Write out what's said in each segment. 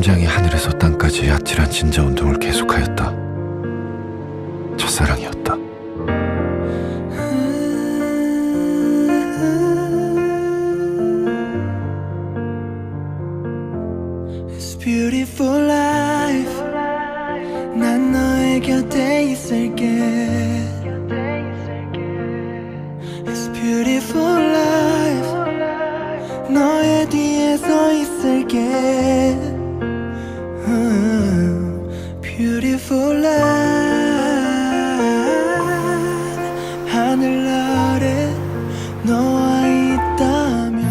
심장이 하늘에서 땅까지 아찔한 진자 운동을 계속하였다. 첫사랑이었다. It's beautiful life. 난 너의 곁에 있을게. It's beautiful life. 너의 뒤에 서 있을게. Beautiful life. 하늘 아래 너와 있다면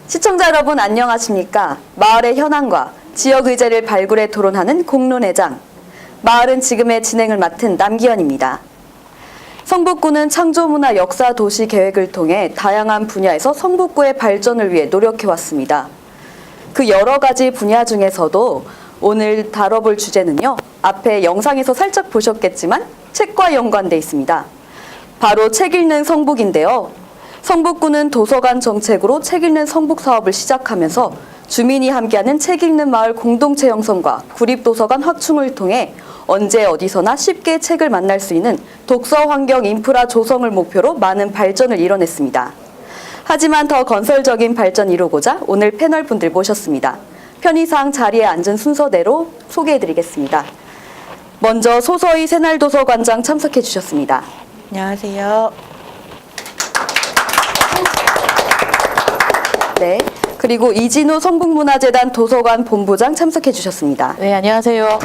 시청자 여러분 안녕하십니까? 마을의 현황과 지역 의제를 발굴해 토론하는 공론회장. 마을은 지금의 진행을 맡은 남기현입니다. 성북구는 창조문화 역사 도시 계획을 통해 다양한 분야에서 성북구의 발전을 위해 노력해왔습니다. 그 여러 가지 분야 중에서도 오늘 다뤄볼 주제는요. 앞에 영상에서 살짝 보셨겠지만 책과 연관돼 있습니다. 바로 책 읽는 성북인데요. 성북구는 도서관 정책으로 책 읽는 성북 사업을 시작하면서 주민이 함께하는 책 읽는 마을 공동체 형성과 구립도서관 확충을 통해 언제 어디서나 쉽게 책을 만날 수 있는 독서 환경 인프라 조성을 목표로 많은 발전을 이뤄냈습니다. 하지만 더 건설적인 발전 이루고자 오늘 패널 분들 모셨습니다. 편의상 자리에 앉은 순서대로 소개해드리겠습니다. 먼저 소서희 새날도서관장 참석해 주셨습니다. 안녕하세요. 네, 그리고 이진우 성북문화재단 도서관 본부장 참석해 주셨습니다. 네, 안녕하세요.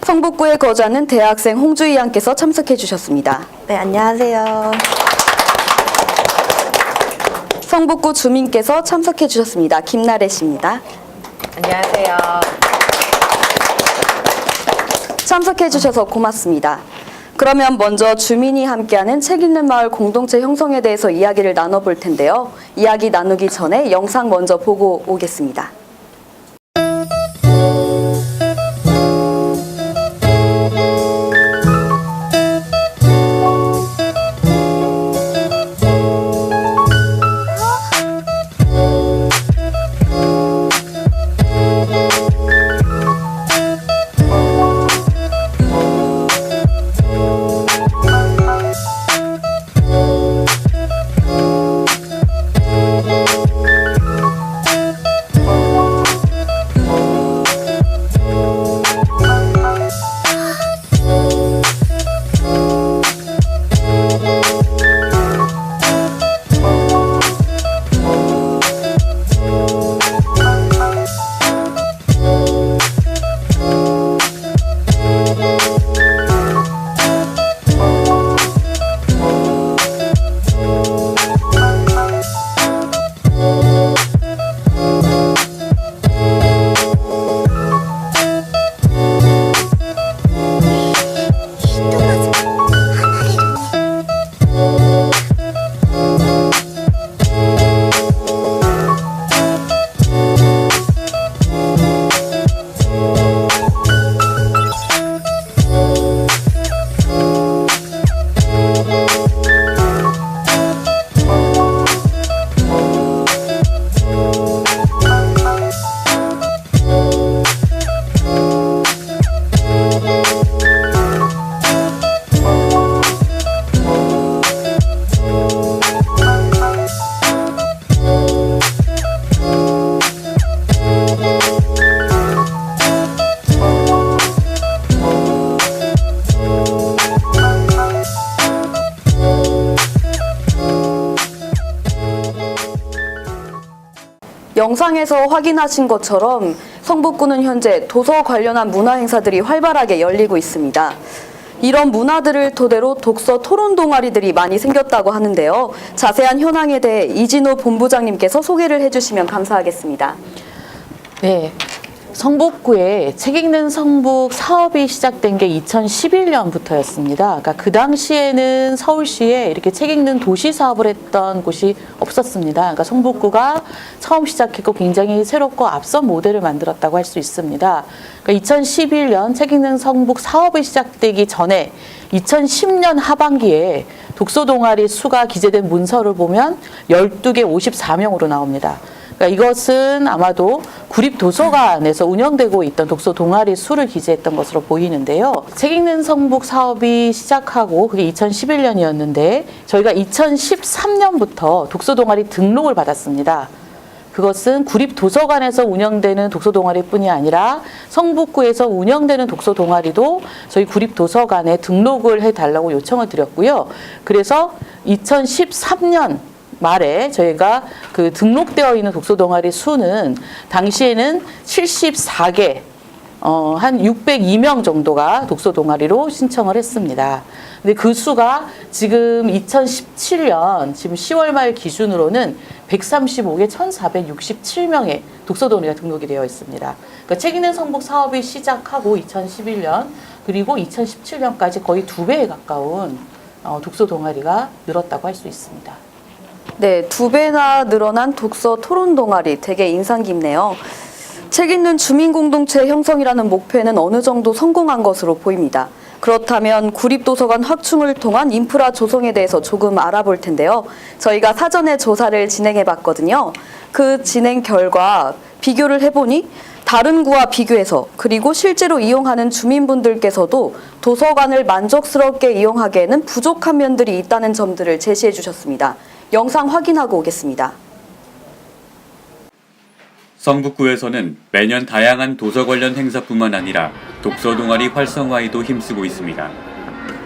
성북구에 거주하는 대학생 홍주희 양께서 참석해 주셨습니다. 네, 안녕하세요. 성북구 주민께서 참석해 주셨습니다. 김나래 씨입니다. 안녕하세요. 참석해 주셔서 고맙습니다. 그러면 먼저 주민이 함께하는 책 읽는 마을 공동체 형성에 대해서 이야기를 나눠볼 텐데요. 이야기 나누기 전에 영상 먼저 보고 오겠습니다. 영상에서 확인하신 것처럼 성북구는 현재 도서 관련한 문화 행사들이 활발하게 열리고 있습니다. 이런 문화들을 토대로 독서 토론 동아리들이 많이 생겼다고 하는데요. 자세한 현황에 대해 이진우 본부장님께서 소개를 해주시면 감사하겠습니다. 네. 성북구에 책 읽는 성북 사업이 시작된 게 2011년부터였습니다. 그러니까 그 당시에는 서울시에 이렇게 책 읽는 도시 사업을 했던 곳이 없었습니다. 그러니까 성북구가 처음 시작했고 굉장히 새롭고 앞선 모델을 만들었다고 할 수 있습니다. 그러니까 2011년 책 읽는 성북 사업이 시작되기 전에 2010년 하반기에 독서 동아리 수가 기재된 문서를 보면 12개 54명으로 나옵니다. 그러니까 이것은 아마도 구립도서관에서 운영되고 있던 독서 동아리 수를 기재했던 것으로 보이는데요. 책 읽는 성북 사업이 시작하고 그게 2011년이었는데 저희가 2013년부터 독서 동아리 등록을 받았습니다. 그것은 구립도서관에서 운영되는 독서 동아리뿐이 아니라 성북구에서 운영되는 독서 동아리도 저희 구립도서관에 등록을 해달라고 요청을 드렸고요. 그래서 2013년 말에 저희가 그 등록되어 있는 독서 동아리 수는 당시에는 74개, 한 602명 정도가 독서 동아리로 신청을 했습니다. 근데 그 수가 지금 2017년 지금 10월 말 기준으로는 135개 1,467명의 독서 동아리가 등록이 되어 있습니다. 그러니까 책 읽는 성북 사업이 시작하고 2011년 그리고 2017년까지 거의 2배에 가까운 독서 동아리가 늘었다고 할 수 있습니다. 네, 2배나 늘어난 독서 토론 동아리 되게 인상 깊네요. 책 읽는 주민공동체 형성이라는 목표에는 어느 정도 성공한 것으로 보입니다. 그렇다면 구립도서관 확충을 통한 인프라 조성에 대해서 조금 알아볼 텐데요. 저희가 사전에 조사를 진행해 봤거든요. 그 진행 결과 비교를 해보니 다른 구와 비교해서 그리고 실제로 이용하는 주민분들께서도 도서관을 만족스럽게 이용하기에는 부족한 면들이 있다는 점들을 제시해 주셨습니다. 영상 확인하고 오겠습니다. 성북구에서는 매년 다양한 도서 관련 행사뿐만 아니라 독서 동아리 활성화에도 힘쓰고 있습니다.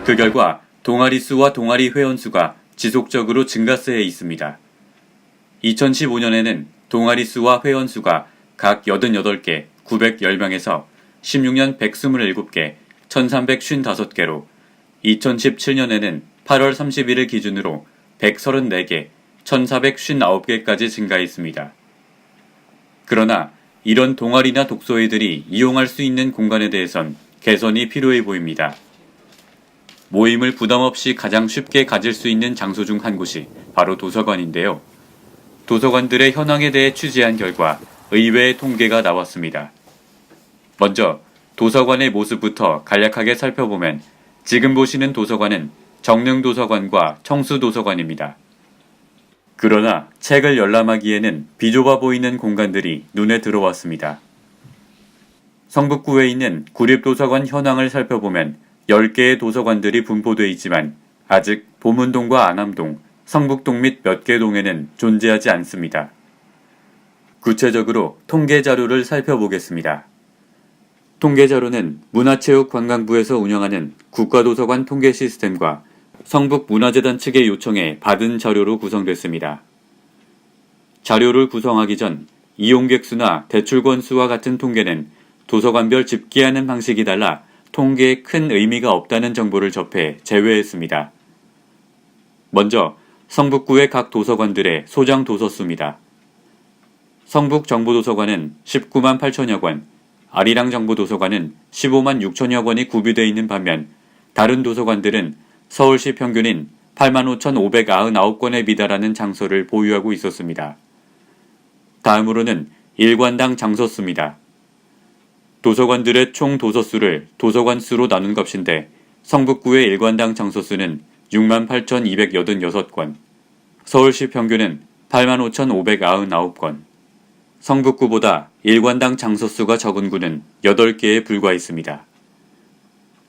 그 결과 동아리 수와 동아리 회원 수가 지속적으로 증가세에 있습니다. 2015년에는 동아리 수와 회원 수가 각 88개, 910명에서 16년 127개, 1355개로 2017년에는 8월 31일 기준으로 134개, 1459개까지 증가했습니다. 그러나 이런 동아리나 독서회들이 이용할 수 있는 공간에 대해선 개선이 필요해 보입니다. 모임을 부담 없이 가장 쉽게 가질 수 있는 장소 중 한 곳이 바로 도서관인데요. 도서관들의 현황에 대해 취재한 결과 의외의 통계가 나왔습니다. 먼저 도서관의 모습부터 간략하게 살펴보면 지금 보시는 도서관은 정릉도서관과 청수도서관입니다. 그러나 책을 열람하기에는 비좁아 보이는 공간들이 눈에 들어왔습니다. 성북구에 있는 구립도서관 현황을 살펴보면 10개의 도서관들이 분포되어 있지만 아직 보문동과 안암동, 성북동 및 몇 개 동에는 존재하지 않습니다. 구체적으로 통계 자료를 살펴보겠습니다. 통계 자료는 문화체육관광부에서 운영하는 국가도서관 통계 시스템과 성북문화재단 측의 요청에 받은 자료로 구성됐습니다. 자료를 구성하기 전 이용객 수나 대출 건수와 같은 통계는 도서관별 집계하는 방식이 달라 통계에 큰 의미가 없다는 정보를 접해 제외했습니다. 먼저 성북구의 각 도서관들의 소장 도서수입니다. 성북정보도서관은 19만 8천여 권, 아리랑정보도서관은 15만 6천여 권이 구비되어 있는 반면 다른 도서관들은 서울시 평균인 8만 5,599권에 미달하는 장소를 보유하고 있었습니다. 다음으로는 일관당 장소수입니다. 도서관들의 총 도서수를 도서관 수로 나눈 값인데 성북구의 일관당 장소수는 6만 8,286권, 서울시 평균은 8만 5,599권, 성북구보다 일관당 장소수가 적은 구는 8개에 불과했습니다.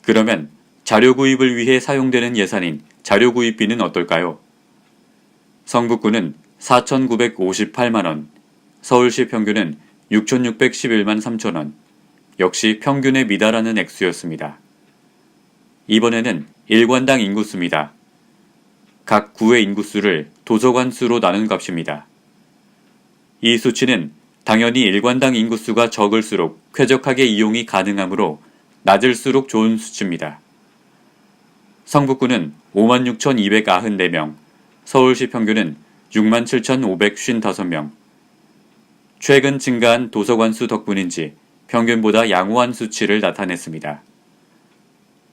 그러면 자료 구입을 위해 사용되는 예산인 자료 구입비는 어떨까요? 성북구는 4,958만원, 서울시 평균은 6,611만 3천원, 역시 평균에 미달하는 액수였습니다. 이번에는 일관당 인구수입니다. 각 구의 인구수를 도서관 수로 나눈 값입니다. 이 수치는 당연히 일관당 인구수가 적을수록 쾌적하게 이용이 가능하므로 낮을수록 좋은 수치입니다. 성북구는 56,294명, 서울시 평균은 67,555명. 최근 증가한 도서관 수 덕분인지 평균보다 양호한 수치를 나타냈습니다.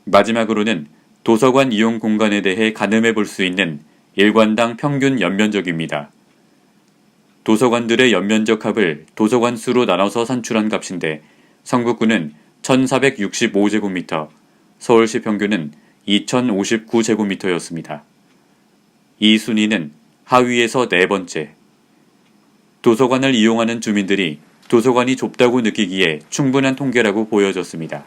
마지막으로는 도서관 이용 공간에 대해 가늠해 볼 수 있는 일관당 평균 연면적입니다. 도서관들의 연면적 합을 도서관 수로 나눠서 산출한 값인데 성북구는 1,465제곱미터, 서울시 평균은 2,059제곱미터였습니다. 이 순위는 하위에서 네 번째. 도서관을 이용하는 주민들이 도서관이 좁다고 느끼기에 충분한 통계라고 보여졌습니다.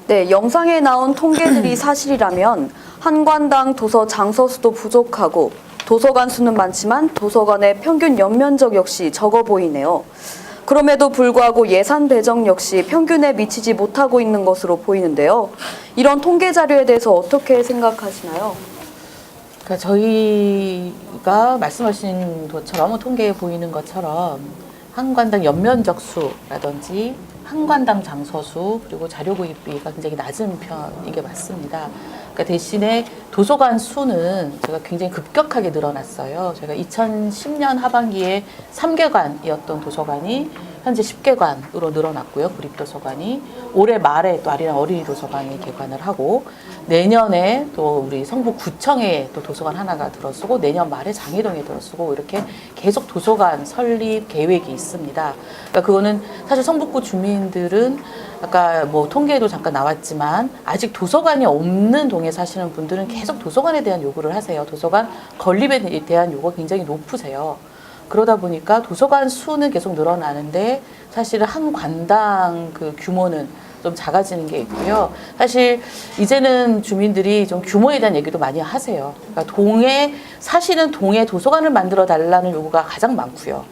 네, 영상에 나온 통계들이 사실이라면 한 관당 도서 장서 수도 부족하고 도서관 수는 많지만 도서관의 평균 연면적 역시 적어 보이네요. 그럼에도 불구하고 예산 배정 역시 평균에 미치지 못하고 있는 것으로 보이는데요. 이런 통계 자료에 대해서 어떻게 생각하시나요? 그러니까 저희가 말씀하신 것처럼 통계에 보이는 것처럼 한 관당 연면적 수라든지 한 관당 장서수 그리고 자료 구입비가 굉장히 낮은 편이게 맞습니다. 그러니까 대신에 도서관 수는 제가 굉장히 급격하게 늘어났어요. 제가 2010년 하반기에 3개관이었던 도서관이 현재 10개관으로 늘어났고요. 구립도서관이 올해 말에 또 아리랑 어린이 도서관이 개관을 하고 내년에 또 우리 성북구청에 또 도서관 하나가 들어서고 내년 말에 장희동에 들어서고 이렇게 계속 도서관 설립 계획이 있습니다. 그러니까 그거는 사실 성북구 주민들은 아까 뭐 통계에도 잠깐 나왔지만 아직 도서관이 없는 동에 사시는 분들은 계속 도서관에 대한 요구를 하세요. 도서관 건립에 대한 요구가 굉장히 높으세요. 그러다 보니까 도서관 수는 계속 늘어나는데 사실은 한 관당 그 규모는 좀 작아지는 게 있고요. 사실 이제는 주민들이 좀 규모에 대한 얘기도 많이 하세요. 그러니까 동에 사실은 동에 도서관을 만들어 달라는 요구가 가장 많고요.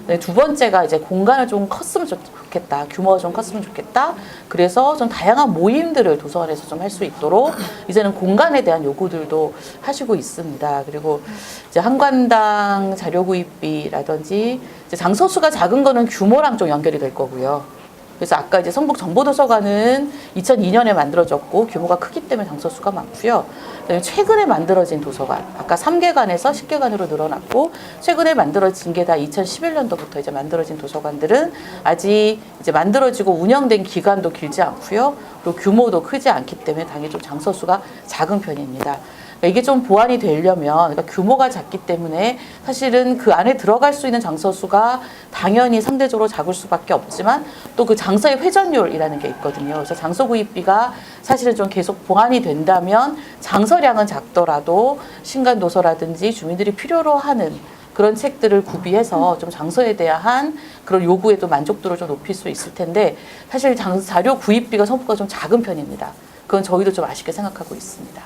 네, 두 번째가 이제 공간을 좀 컸으면 좋겠다. 규모가 좀 컸으면 좋겠다. 그래서 좀 다양한 모임들을 도서관에서 좀 할 수 있도록 이제는 공간에 대한 요구들도 하시고 있습니다. 그리고 이제 한 관당 자료 구입비라든지 이제 장소수가 작은 거는 규모랑 좀 연결이 될 거고요. 그래서 아까 이제 성북 정보도서관은 2002년에 만들어졌고 규모가 크기 때문에 장소수가 많고요. 그다음에 최근에 만들어진 도서관, 아까 3개관에서 10개관으로 늘어났고 최근에 만들어진 게 다 2011년도부터 이제 만들어진 도서관들은 아직 이제 만들어지고 운영된 기간도 길지 않고요. 그리고 규모도 크지 않기 때문에 당연히 좀 장소수가 작은 편입니다. 그러니까 이게 좀 보완이 되려면 그러니까 규모가 작기 때문에 사실은 그 안에 들어갈 수 있는 장서수가 당연히 상대적으로 작을 수밖에 없지만 또 그 장서의 회전율이라는 게 있거든요. 그래서 장서 구입비가 사실은 좀 계속 보완이 된다면 장서량은 작더라도 신간 도서라든지 주민들이 필요로 하는 그런 책들을 구비해서 좀 장서에 대한 그런 요구에도 만족도를 좀 높일 수 있을 텐데 사실 자료 구입비가 성부가 좀 작은 편입니다. 그건 저희도 좀 아쉽게 생각하고 있습니다.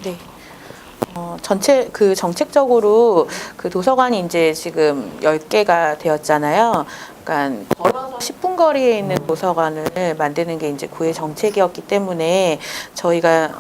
네. 전체 정책적으로 그 도서관이 이제 지금 10개가 되었잖아요. 그러니까 걸어서 10분 거리에 있는 도서관을 만드는 게 이제 구의 정책이었기 때문에 저희가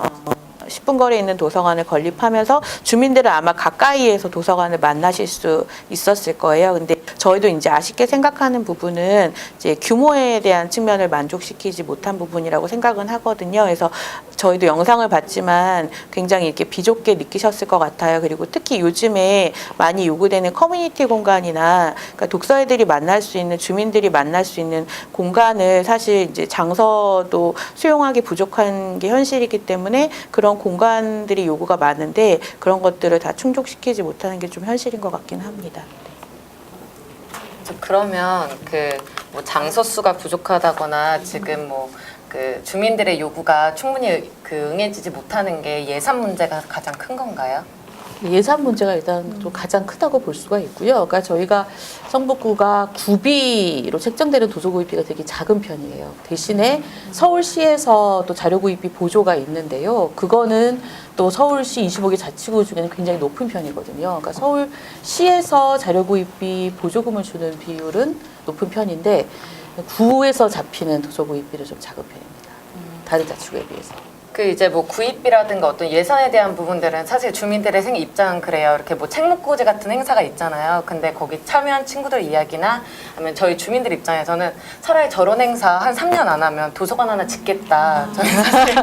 10분 거리에 있는 도서관을 건립하면서 주민들은 아마 가까이에서 도서관을 만나실 수 있었을 거예요. 근데 저희도 이제 아쉽게 생각하는 부분은 이제 규모에 대한 측면을 만족시키지 못한 부분이라고 생각은 하거든요. 그래서 저희도 영상을 봤지만 굉장히 이렇게 비좁게 느끼셨을 것 같아요. 그리고 특히 요즘에 많이 요구되는 커뮤니티 공간이나 그러니까 독서애들이 만날 수 있는 주민들이 만날 수 있는 공간을 사실 이제 장서도 수용하기 부족한 게 현실이기 때문에 그런 공간들이 요구가 많은데 그런 것들을 다 충족시키지 못하는 게 좀 현실인 것 같긴 합니다. 그러면 뭐 장소 수가 부족하다거나 지금 뭐 주민들의 요구가 충분히 응해지지 못하는 게 예산 문제가 가장 큰 건가요? 예산 문제가 일단 좀 가장 크다고 볼 수가 있고요. 그러니까 저희가 성북구가 구비로 책정되는 도서 구입비가 되게 작은 편이에요. 대신에 서울시에서 또 자료 구입비 보조가 있는데요. 그거는 또 서울시 25개 자치구 중에는 굉장히 높은 편이거든요. 그러니까 서울시에서 자료 구입비 보조금을 주는 비율은 높은 편인데 구에서 잡히는 도서 구입비는 좀 작은 편입니다. 다른 자치구에 비해서. 그 이제 뭐 구입비라든가 어떤 예산에 대한 부분들은 사실 주민들의 입장은 그래요. 이렇게 뭐 책목고지 같은 행사가 있잖아요. 근데 거기 참여한 친구들 이야기나 아니면 저희 주민들 입장에서는 차라리 저런 행사 한 3년 안 하면 도서관 하나 짓겠다. 저희 사실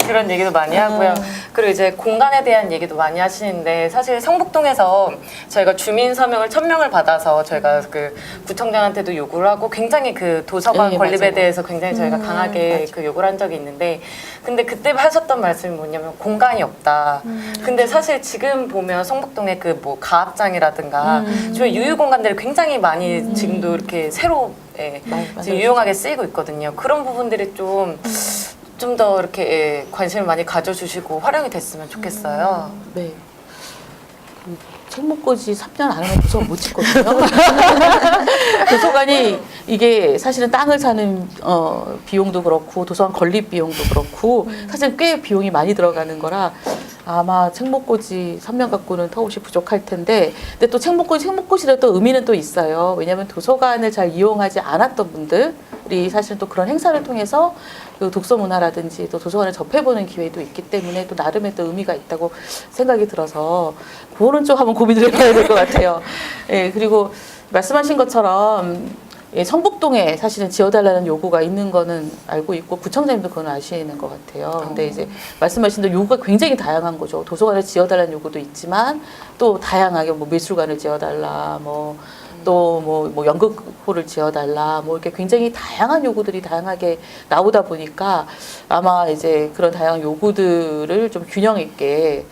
그런 얘기도 많이 하고요. 그리고 이제 공간에 대한 얘기도 많이 하시는데 사실 성북동에서 저희가 주민 서명을 1000명을 받아서 저희가 그 구청장한테도 요구를 하고 굉장히 그 도서관 네, 건립에 맞아요. 대해서 굉장히 저희가 강하게 그 요구를 한 적이 있는데 근데 그때 하셨던 말씀이 뭐냐면 공간이 없다. 근데 사실 지금 보면 성북동에 그 뭐 가압장이라든가 주변 유휴 공간들이 굉장히 많이 지금도 이렇게 새로 지금 유용하게 쓰이고 있거든요. 그런 부분들이 좀 더 이렇게 관심을 많이 가져주시고 활용이 됐으면 좋겠어요. 네. 그 책목고지 3년 안 하면 도서관 못 짓거든요. 도서관이 이게 사실은 땅을 사는 비용도 그렇고 도서관 건립 비용도 그렇고 사실 꽤 비용이 많이 들어가는 거라 아마 책목고지 3년 갖고는 턱없이 부족할 텐데 근데 또 책목고지의 또 의미는 또 있어요. 왜냐하면 도서관을 잘 이용하지 않았던 분들이 사실은 또 그런 행사를 통해서 그 독서 문화라든지 또 도서관을 접해보는 기회도 있기 때문에 또 나름의 또 의미가 있다고 생각이 들어서 그거는 좀 한번 고민을 해봐야 될 것 같아요. 예, 그리고 말씀하신 것처럼 예, 성북동에 사실은 지어달라는 요구가 있는 거는 알고 있고 구청장님도 그건 아시는 것 같아요. 근데 이제 말씀하신 대로 요구가 굉장히 다양한 거죠. 도서관을 지어달라는 요구도 있지만 또 다양하게 뭐 미술관을 지어달라 뭐 또 뭐 연극홀을 지어달라 뭐 이렇게 굉장히 다양한 요구들이 다양하게 나오다 보니까 아마 이제 그런 다양한 요구들을 좀 균형 있게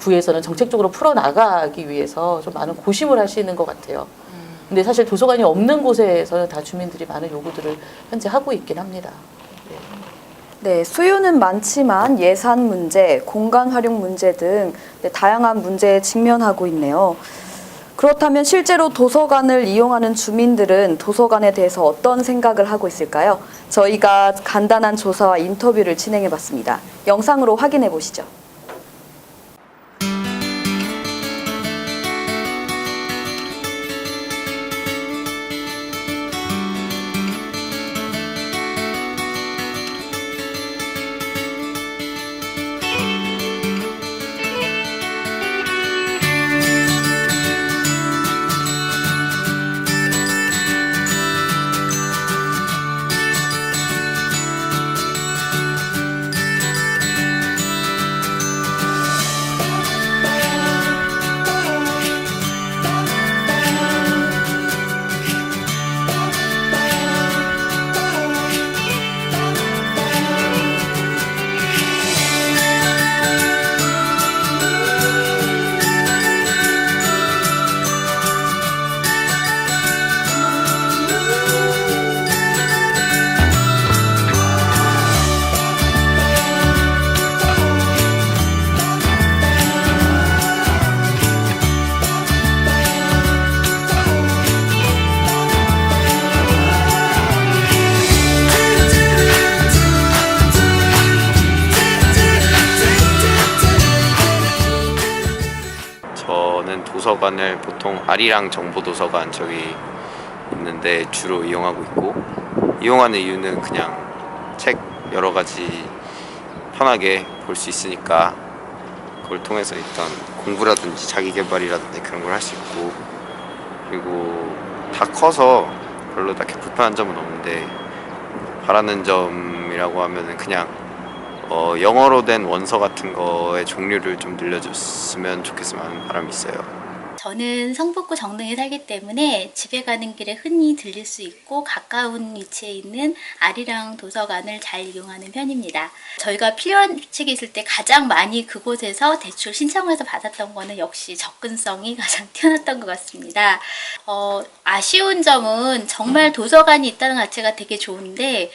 구에서는 정책적으로 풀어 나가기 위해서 좀 많은 고심을 하시는 것 같아요. 근데 사실 도서관이 없는 곳에서는 다 주민들이 많은 요구들을 현재 하고 있긴 합니다. 네, 수요는 많지만 예산 문제, 공간 활용 문제 등 다양한 문제에 직면하고 있네요. 그렇다면 실제로 도서관을 이용하는 주민들은 도서관에 대해서 어떤 생각을 하고 있을까요? 저희가 간단한 조사와 인터뷰를 진행해 봤습니다. 영상으로 확인해 보시죠. 저는 도서관을 보통 아리랑 정보도서관 저기 있는데 주로 이용하고 있고 이용하는 이유는 그냥 책 여러 가지 편하게 볼 수 있으니까 그걸 통해서 일단 공부라든지 자기계발이라든지 그런 걸 할 수 있고 그리고 다 커서 별로 딱히 불편한 점은 없는데 바라는 점이라고 하면은 그냥 영어로 된 원서 같은 거의 종류를 좀 늘려줬으면 좋겠으면 하는 바람이 있어요. 저는 성북구 정릉에 살기 때문에 집에 가는 길에 흔히 들릴 수 있고 가까운 위치에 있는 아리랑 도서관을 잘 이용하는 편입니다. 저희가 필요한 책이 있을 때 가장 많이 그곳에서 대출 신청해서 받았던 거는 역시 접근성이 가장 뛰어났던 것 같습니다. 아쉬운 점은 정말 도서관이 있다는 자체가 되게 좋은데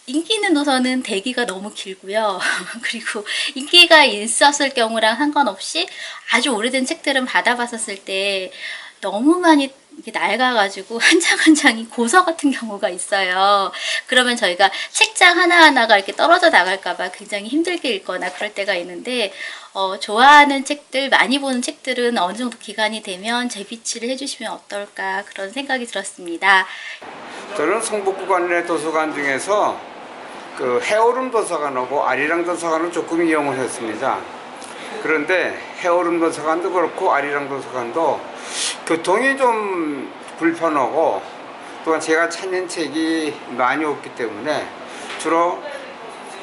인기 있는 도서는 대기가 너무 길고요. 그리고 인기가 있었을 경우랑 상관없이 아주 오래된 책들은 받아봤었을 때 너무 많이 이렇게 낡아가지고 한 장 한 장이 고서 같은 경우가 있어요. 그러면 저희가 책장 하나하나가 이렇게 떨어져 나갈까봐 굉장히 힘들게 읽거나 그럴 때가 있는데 좋아하는 책들, 많이 보는 책들은 어느 정도 기간이 되면 재비치를 해주시면 어떨까 그런 생각이 들었습니다. 저는 성북구 관내 도서관 중에서 그 해오름 도서관하고 아리랑 도서관을 조금 이용을 했습니다. 그런데 해오름 도서관도 그렇고 아리랑 도서관도 교통이 좀 불편하고 또한 제가 찾는 책이 많이 없기 때문에 주로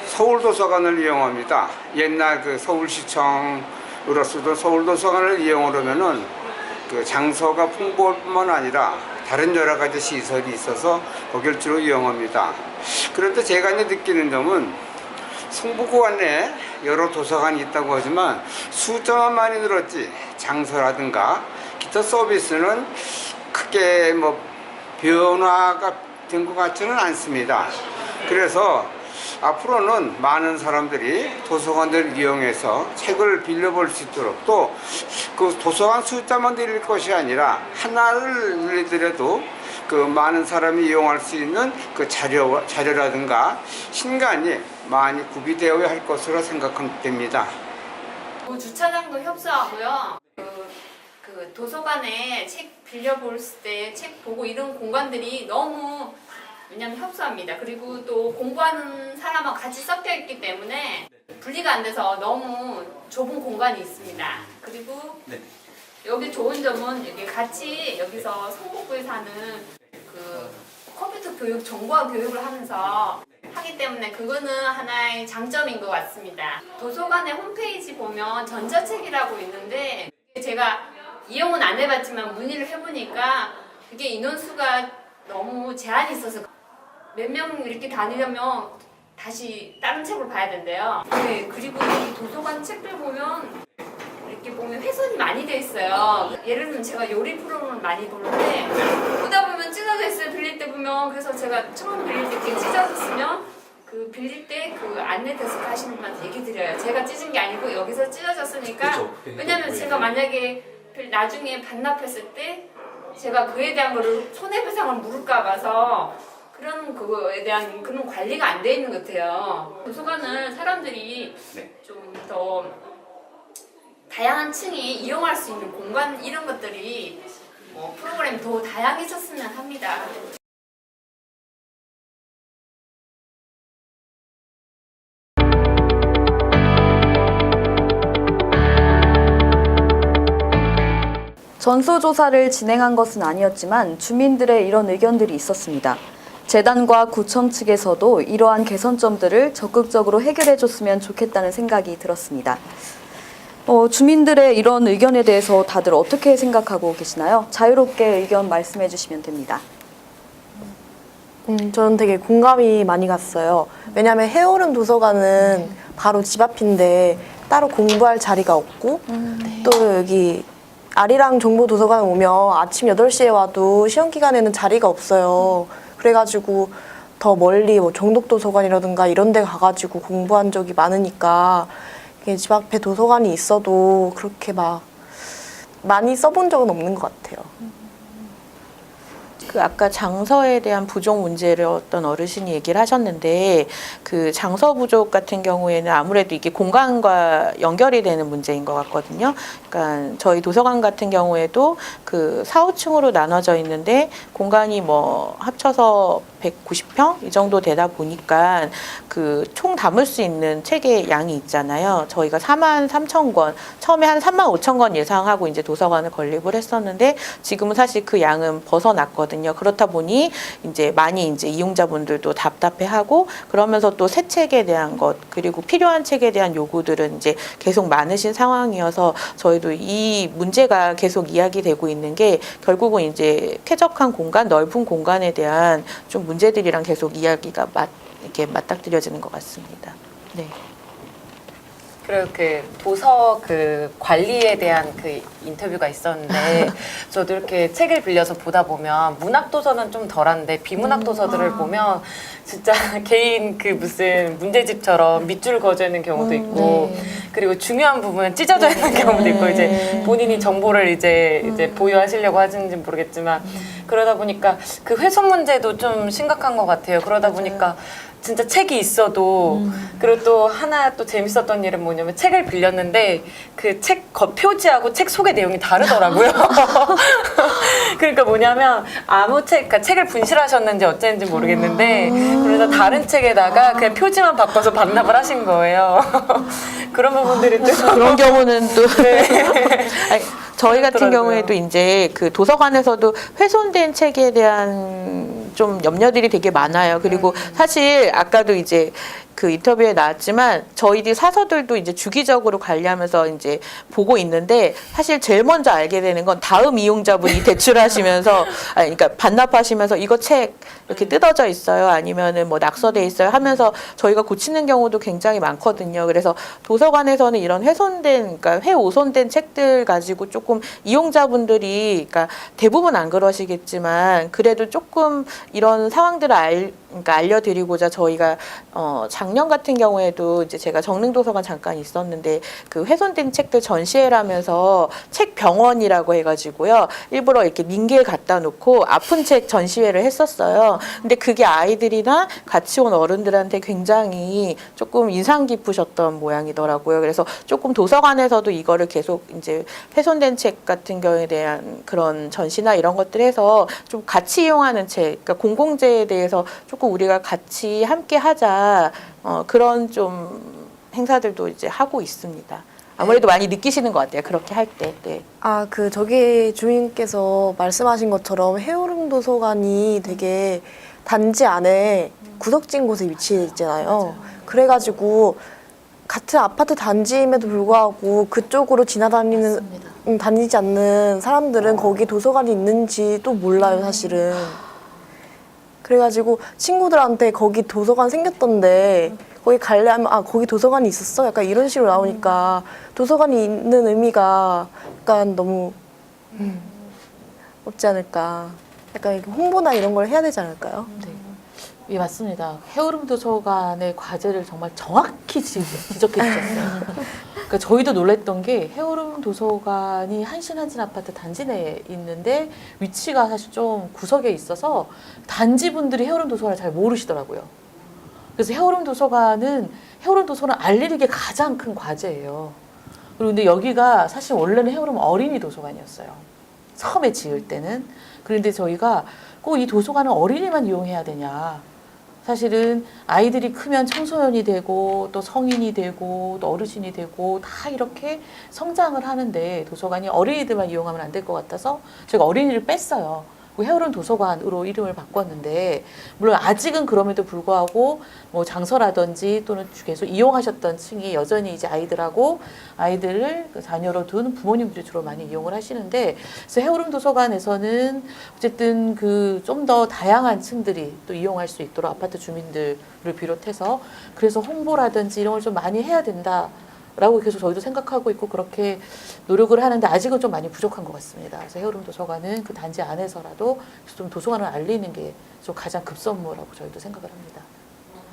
서울 도서관을 이용합니다. 옛날 그 서울시청으로 쓰던 서울 도서관을 이용하려면은 그 장소가 풍부할 뿐만 아니라 다른 여러 가지 시설이 있어서 거길 주로 이용합니다. 그런데 제가 이제 느끼는 점은 성북구 안에 여러 도서관이 있다고 하지만 숫자만 많이 늘었지 장소라든가 기타 서비스는 크게 뭐 변화가 된 것 같지는 않습니다. 그래서 앞으로는 많은 사람들이 도서관들을 이용해서 책을 빌려볼 수 있도록 또 그 도서관 숫자만 늘릴 것이 아니라 하나를 늘리더라도 그 많은 사람이 이용할 수 있는 그 자료라든가 신간이 많이 구비되어야 할 것으로 생각됩니다. 주차장도 협소하고요. 그 도서관에 책 빌려볼 때 책 보고 이런 공간들이 너무 왜냐면 협소합니다. 그리고 또 공부하는 사람하고 같이 섞여 있기 때문에 분리가 안 돼서 너무 좁은 공간이 있습니다. 그리고 여기 좋은 점은 여기 같이 여기서 성북구에 사는 그 컴퓨터 교육, 정보화 교육을 하면서 하기 때문에 그거는 하나의 장점인 것 같습니다. 도서관의 홈페이지 보면 전자책이라고 있는데 제가 이용은 안 해봤지만 문의를 해보니까 그게 인원수가 너무 제한이 있어서 몇 명 이렇게 다니려면 다시 다른 책을 봐야 된대요. 네, 그리고 이 도서관 책들 보면 이렇게 보면 훼손이 많이 돼 있어요. 예를 들면 제가 요리 프로그램을 많이 보는데 보다 보면 찢어져 있어요. 빌릴 때 보면. 그래서 제가 처음 빌릴 때 이렇게 찢어졌으면 그 빌릴 때 그 안내 데스크 하시는 분한테 얘기 드려요. 제가 찢은 게 아니고 여기서 찢어졌으니까. 왜냐면 제가 만약에 나중에 반납했을 때 제가 그에 대한 거를 손해배상을 물을까 봐서 그런 그거에 대한 그런 관리가 안 돼 있는 것 같아요. 도서관은 사람들이 좀 더 다양한 층이 이용할 수 있는 공간 이런 것들이 뭐 프로그램이 더 다양해졌으면 합니다. 전수조사를 진행한 것은 아니었지만 주민들의 이런 의견들이 있었습니다. 재단과 구청 측에서도 이러한 개선점들을 적극적으로 해결해줬으면 좋겠다는 생각이 들었습니다. 주민들의 이런 의견에 대해서 다들 어떻게 생각하고 계시나요? 자유롭게 의견 말씀해 주시면 됩니다. 저는 되게 공감이 많이 갔어요. 왜냐하면 해오름 도서관은 바로 집 앞인데 따로 공부할 자리가 없고 또 여기 아리랑 정보도서관 오면 아침 8시에 와도 시험 기간에는 자리가 없어요. 그래가지고 더 멀리 뭐 정독도서관이라든가 이런 데 가가지고 공부한 적이 많으니까 이게 집 앞에 도서관이 있어도 그렇게 막 많이 써본 적은 없는 것 같아요. 그 아까 장서에 대한 부족 문제를 어떤 어르신이 얘기를 하셨는데 그 장서 부족 같은 경우에는 아무래도 이게 공간과 연결이 되는 문제인 것 같거든요. 그러니까 저희 도서관 같은 경우에도 그 4, 5층으로 나눠져 있는데 공간이 뭐 합쳐서 190평 이 정도 되다 보니까 그 총 담을 수 있는 책의 양이 있잖아요. 저희가 43,000권, 처음에 한 35,000권 예상하고 이제 도서관을 건립을 했었는데 지금은 사실 그 양은 벗어났거든요. 그렇다 보니 이제 많이 이제 이용자분들도 답답해하고 그러면서 또 새 책에 대한 것 그리고 필요한 책에 대한 요구들은 이제 계속 많으신 상황이어서 저희도 이 문제가 계속 이야기되고 있는 게 결국은 이제 쾌적한 공간, 넓은 공간에 대한 좀 문제들이랑 계속 이야기가 이렇게 맞닥뜨려지는 것 같습니다. 네. 그리고 그 도서 그 관리에 대한 그 인터뷰가 있었는데 저도 이렇게 책을 빌려서 보다 보면 문학 도서는 좀 덜한데 비문학 도서들을 보면 진짜 개인 그 무슨 문제집처럼 밑줄 그어져 있는 경우도 있고 그리고 중요한 부분은 찢어져 있는 경우도 있고 이제 본인이 정보를 이제 보유하시려고 하시는지 모르겠지만 그러다 보니까 그 훼손 문제도 좀 심각한 것 같아요. 그러다 보니까 진짜 책이 있어도 그리고 또 하나 또 재밌었던 일은 뭐냐면 책을 빌렸는데 그 책 겉표지하고 책 속의 내용이 다르더라고요. 그러니까 뭐냐면 아무 책, 그러니까 책을 분실하셨는지 어쨌는지 모르겠는데 그래서 다른 책에다가 그냥 표지만 바꿔서 반납을 하신 거예요. 그런 부분들이 또 그런 경우는 또 네. 아니, 저희 같은 그렇더라고요. 경우에도 이제 그 도서관에서도 훼손된 책에 대한 좀 염려들이 되게 많아요. 그리고 사실 아까도 이제 그 인터뷰에 나왔지만 저희들 사서들도 이제 주기적으로 관리하면서 이제 보고 있는데 사실 제일 먼저 알게 되는 건 다음 이용자분이 대출하시면서 아니 그러니까 반납하시면서 이거 책 이렇게 뜯어져 있어요. 아니면은 뭐 낙서돼 있어요 하면서 저희가 고치는 경우도 굉장히 많거든요. 그래서 도서관에서는 이런 훼손된 그러니까 훼오손된 책들 가지고 조금 이용자분들이 그러니까 대부분 안 그러시겠지만 그래도 조금 이런 상황들을 그러니까 알려드리고자 저희가 작년 같은 경우에도 이제 제가 정릉도서관 잠깐 있었는데 그 훼손된 책들 전시회라면서 책 병원이라고 해가지고요 일부러 이렇게 링겔 갖다 놓고 아픈 책 전시회를 했었어요. 근데 그게 아이들이나 같이 온 어른들한테 굉장히 조금 인상 깊으셨던 모양이더라고요. 그래서 조금 도서관에서도 이거를 계속 이제 훼손된 책 같은 경우에 대한 그런 전시나 이런 것들 해서 좀 같이 이용하는 책, 그러니까 공공재에 대해서 조금 우리가 같이 함께 하자 그런 좀 행사들도 이제 하고 있습니다. 아무래도 많이 느끼시는 것 같아요. 그렇게 할 때. 네. 아, 저기 주인께서 말씀하신 것처럼 해오름 도서관이 되게 단지 안에 구석진 곳에 위치해 있잖아요. 그래가지고 같은 아파트 단지임에도 불구하고 그쪽으로 다니지 않는 사람들은 거기 도서관이 있는지도 몰라요, 사실은. 그래가지고 친구들한테 거기 도서관 생겼던데 거기 갈래 하면 아 거기 도서관이 있었어? 약간 이런 식으로 나오니까 도서관이 있는 의미가 약간 너무 없지 않을까. 약간 이렇게 홍보나 이런 걸 해야 되지 않을까요? 예, 맞습니다. 해오름 도서관의 과제를 정말 정확히 지적해 주셨어요. 그러니까 저희도 놀랬던 게 해오름 도서관이 한신 아파트 단지 내에 있는데 위치가 사실 좀 구석에 있어서 단지 분들이 해오름 도서관을 잘 모르시더라고요. 그래서 해오름 도서관은 알리는 게 가장 큰 과제예요. 그리고 근데 여기가 사실 원래는 해오름 어린이 도서관이었어요. 처음에 지을 때는. 그런데 저희가 꼭 이 도서관은 어린이만 이용해야 되냐. 사실은 아이들이 크면 청소년이 되고 또 성인이 되고 또 어르신이 되고 다 이렇게 성장을 하는데 도서관이 어린이들만 이용하면 안 될 것 같아서 제가 어린이를 뺐어요. 해오름 도서관으로 이름을 바꿨는데 물론 아직은 그럼에도 불구하고 뭐 장서라든지 또는 계속 이용하셨던 층이 여전히 이제 아이들을 자녀로 둔 부모님들이 주로 많이 이용을 하시는데 그래서 해오름 도서관에서는 어쨌든 그 좀 더 다양한 층들이 또 이용할 수 있도록 아파트 주민들을 비롯해서 그래서 홍보라든지 이런 걸 좀 많이 해야 된다. 라고 계속 저희도 생각하고 있고 그렇게 노력을 하는데 아직은 좀 많이 부족한 것 같습니다. 그래서 해오름 도서관은 그 단지 안에서라도 좀 도서관을 알리는 게 좀 가장 급선무라고 저희도 생각을 합니다.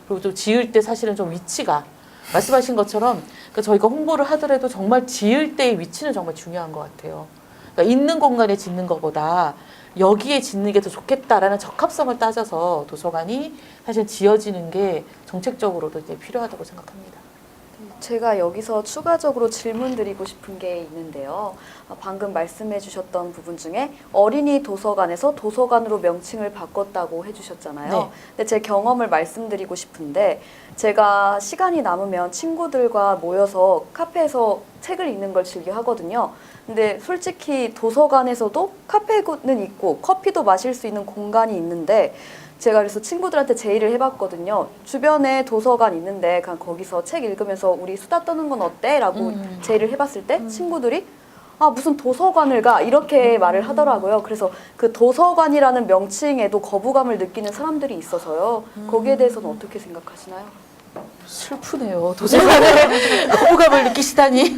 그리고 또 지을 때 사실은 좀 위치가 말씀하신 것처럼 그러니까 저희가 홍보를 하더라도 정말 지을 때의 위치는 정말 중요한 것 같아요. 그러니까 있는 공간에 짓는 것보다 여기에 짓는 게 더 좋겠다라는 적합성을 따져서 도서관이 사실 지어지는 게 정책적으로도 이제 필요하다고 생각합니다. 제가 여기서 추가적으로 질문드리고 싶은 게 있는데요. 방금 말씀해 주셨던 부분 중에 어린이 도서관에서 도서관으로 명칭을 바꿨다고 해주셨잖아요. 네. 근데 제 경험을 말씀드리고 싶은데 제가 시간이 남으면 친구들과 모여서 카페에서 책을 읽는 걸 즐겨 하거든요. 근데 솔직히 도서관에서도 카페는 있고 커피도 마실 수 있는 공간이 있는데 제가 그래서 친구들한테 제의를 해봤거든요. 주변에 도서관 있는데 그냥 거기서 책 읽으면서 우리 수다 떠는 건 어때? 라고 제의를 해봤을 때 친구들이 아 무슨 도서관을 가? 이렇게 말을 하더라고요. 그래서 그 도서관이라는 명칭에도 거부감을 느끼는 사람들이 있어서요. 거기에 대해서는 어떻게 생각하시나요? 슬프네요. 도서관에 거부감을 느끼시다니.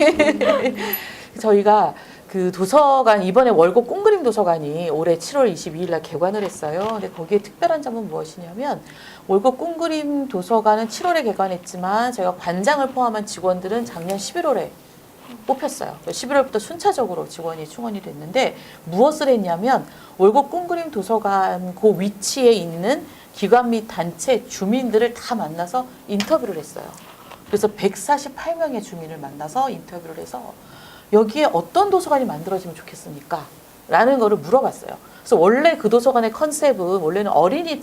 저희가 그 도서관 이번에 월곡 꽁그림 도서관이 올해 7월 22일 날 개관을 했어요. 근데 거기에 특별한 점은 무엇이냐면 월곡 꽁그림 도서관은 7월에 개관했지만 제가 관장을 포함한 직원들은 작년 11월에 뽑혔어요. 11월부터 순차적으로 직원이 충원이 됐는데 무엇을 했냐면 월곡 꽁그림 도서관 그 위치에 있는 기관 및 단체 주민들을 다 만나서 인터뷰를 했어요. 그래서 148명의 주민을 만나서 인터뷰를 해서 여기에 어떤 도서관이 만들어지면 좋겠습니까? 라는 거를 물어봤어요. 그래서 원래 그 도서관의 컨셉은 원래는 어린이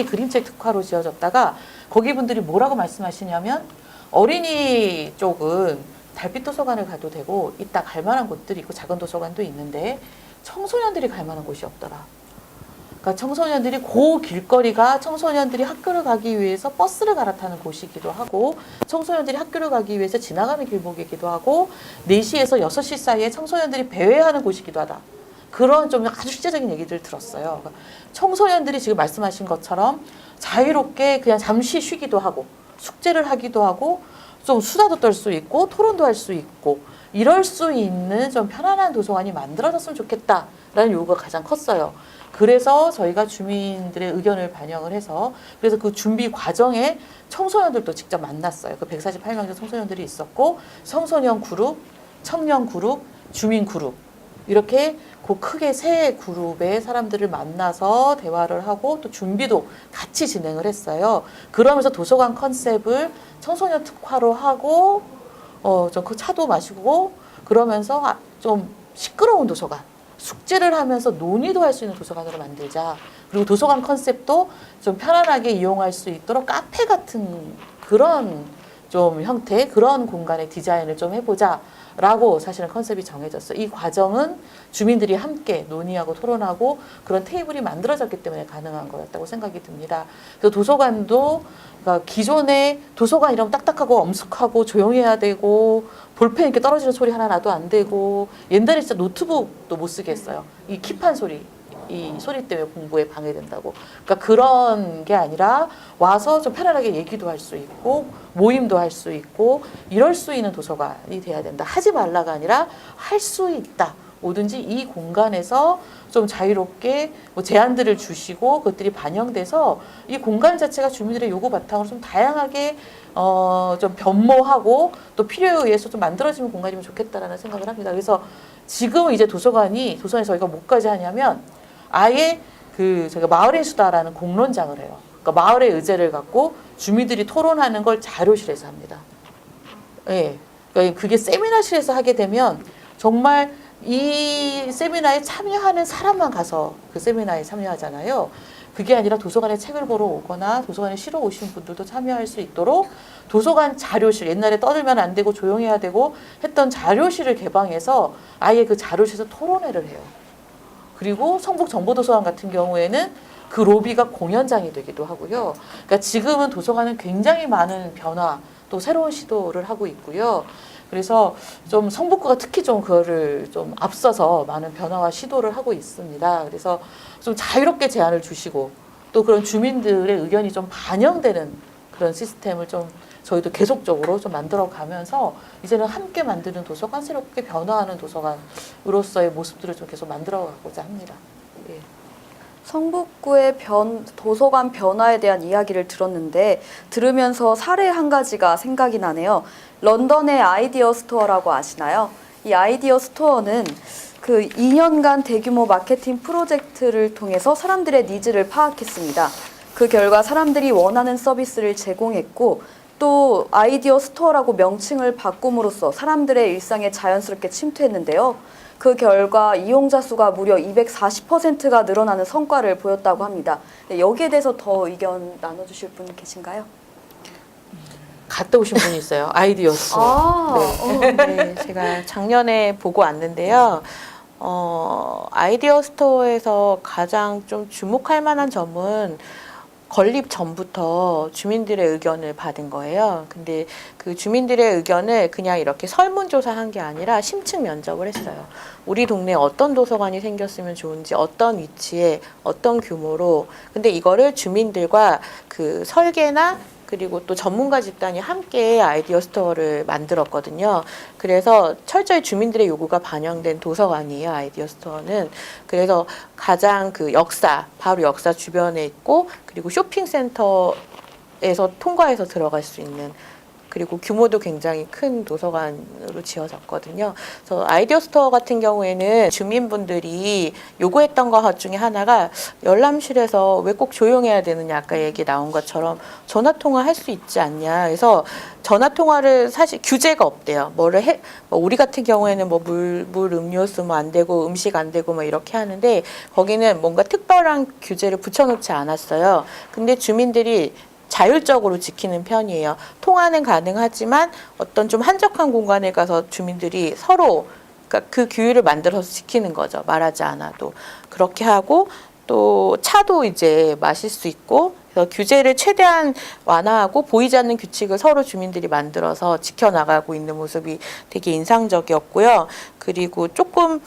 그림책 특화로 지어졌다가 거기 분들이 뭐라고 말씀하시냐면 어린이 쪽은 달빛 도서관을 가도 되고 이따 갈 만한 곳들이 있고 작은 도서관도 있는데 청소년들이 갈 만한 곳이 없더라. 그러니까 청소년들이 그 길거리가 청소년들이 학교를 가기 위해서 버스를 갈아타는 곳이기도 하고 청소년들이 학교를 가기 위해서 지나가는 길목이기도 하고 4시에서 6시 사이에 청소년들이 배회하는 곳이기도 하다. 그런 좀 아주 실제적인 얘기들을 들었어요. 그러니까 청소년들이 지금 말씀하신 것처럼 자유롭게 그냥 잠시 쉬기도 하고 숙제를 하기도 하고 좀 수다도 떨 수 있고 토론도 할 수 있고 이럴 수 있는 좀 편안한 도서관이 만들어졌으면 좋겠다라는 요구가 가장 컸어요. 그래서 저희가 주민들의 의견을 반영을 해서 그래서 그 준비 과정에 청소년들도 직접 만났어요. 그 148명의 청소년들이 있었고 청소년 그룹, 청년 그룹, 주민 그룹 이렇게 그 크게 세 그룹의 사람들을 만나서 대화를 하고 또 준비도 같이 진행을 했어요. 그러면서 도서관 컨셉을 청소년 특화로 하고 좀 그 차도 마시고 그러면서 좀 시끄러운 도서관 숙제를 하면서 논의도 할 수 있는 도서관으로 만들자. 그리고 도서관 컨셉도 좀 편안하게 이용할 수 있도록 카페 같은 그런 좀 형태, 그런 공간의 디자인을 좀 해보자. 라고 사실은 컨셉이 정해졌어요. 이 과정은 주민들이 함께 논의하고 토론하고 그런 테이블이 만들어졌기 때문에 가능한 거였다고 생각이 듭니다. 그래서 도서관도 그러니까 기존의 도서관 이러면 딱딱하고 엄숙하고 조용해야 되고 볼펜 이렇게 떨어지는 소리 하나 나도 안 되고 옛날에 진짜 노트북도 못 쓰게 했어요. 이 킵한 소리. 이 소리 때문에 공부에 방해된다고. 그러니까 그런 게 아니라 와서 좀 편안하게 얘기도 할 수 있고 모임도 할 수 있고 이럴 수 있는 도서관이 돼야 된다. 하지 말라가 아니라 할 수 있다. 뭐든지 이 공간에서 좀 자유롭게 뭐 제안들을 주시고 그것들이 반영돼서 이 공간 자체가 주민들의 요구 바탕으로 좀 다양하게 좀 변모하고 또 필요에 의해서 좀 만들어지는 공간이면 좋겠다라는 생각을 합니다. 그래서 지금은 이제 도서관에 저희가 뭐까지 하냐면 아예 저희가 마을의 수다라는 공론장을 해요. 그러니까 마을의 의제를 갖고 주민들이 토론하는 걸 자료실에서 합니다. 예. 그러니까 그게 세미나실에서 하게 되면 정말 이 세미나에 참여하는 사람만 가서 그 세미나에 참여하잖아요. 그게 아니라 도서관에 책을 보러 오거나 도서관에 쉬러 오신 분들도 참여할 수 있도록 도서관 자료실, 옛날에 떠들면 안 되고 조용해야 되고 했던 자료실을 개방해서 아예 그 자료실에서 토론회를 해요. 그리고 성북정보도서관 같은 경우에는 그 로비가 공연장이 되기도 하고요. 그러니까 지금은 도서관은 굉장히 많은 변화 또 새로운 시도를 하고 있고요. 그래서 좀 성북구가 특히 좀 그거를 좀 앞서서 많은 변화와 시도를 하고 있습니다. 그래서 좀 자유롭게 제안을 주시고 또 그런 주민들의 의견이 좀 반영되는 그런 시스템을 좀 저희도 계속적으로 좀 만들어 가면서 이제는 함께 만드는 도서관, 새롭게 변화하는 도서관으로서의 모습들을 좀 계속 만들어 가고자 합니다. 예. 성북구의 도서관 변화에 대한 이야기를 들었는데 들으면서 사례 한 가지가 생각이 나네요. 런던의 아이디어 스토어라고 아시나요? 이 아이디어 스토어는 그 2년간 대규모 마케팅 프로젝트를 통해서 사람들의 니즈를 파악했습니다. 그 결과 사람들이 원하는 서비스를 제공했고 또 아이디어 스토어라고 명칭을 바꿈으로써 사람들의 일상에 자연스럽게 침투했는데요. 그 결과 이용자 수가 무려 240%가 늘어나는 성과를 보였다고 합니다. 여기에 대해서 더 의견 나눠주실 분 계신가요? 갔다 오신 분이 있어요. 아이디어 스토어. 네. 제가 작년에 보고 왔는데요. 아이디어 스토어에서 가장 좀 주목할 만한 점은 건립 전부터 주민들의 의견을 받은 거예요. 근데 그 주민들의 의견을 그냥 이렇게 설문조사한 게 아니라 심층 면접을 했어요. 우리 동네에 어떤 도서관이 생겼으면 좋은지, 어떤 위치에, 어떤 규모로. 근데 이거를 주민들과 그 설계나 그리고 또 전문가 집단이 함께 아이디어 스토어를 만들었거든요. 그래서 철저히 주민들의 요구가 반영된 도서관이에요, 아이디어 스토어는. 그래서 가장 그 바로 역사 주변에 있고, 그리고 쇼핑센터에서 통과해서 들어갈 수 있는 그리고 규모도 굉장히 큰 도서관으로 지어졌거든요. 그래서 아이디어 스토어 같은 경우에는 주민분들이 요구했던 것 중에 하나가 열람실에서 왜 꼭 조용해야 되느냐, 아까 얘기 나온 것처럼 전화 통화할 수 있지 않냐. 그래서 전화 통화를 사실 규제가 없대요. 뭐 우리 같은 경우에는 뭐 물 음료수 뭐 안 되고 음식 안 되고 뭐 이렇게 하는데 거기는 뭔가 특별한 규제를 붙여놓지 않았어요. 근데 주민들이 자율적으로 지키는 편이에요. 통화는 가능하지만 어떤 좀 한적한 공간에 가서 주민들이 서로 그러니까 그 규율을 만들어서 지키는 거죠. 말하지 않아도. 그렇게 하고 또 차도 이제 마실 수 있고 그래서 규제를 최대한 완화하고 보이지 않는 규칙을 서로 주민들이 만들어서 지켜나가고 있는 모습이 되게 인상적이었고요. 그리고 조금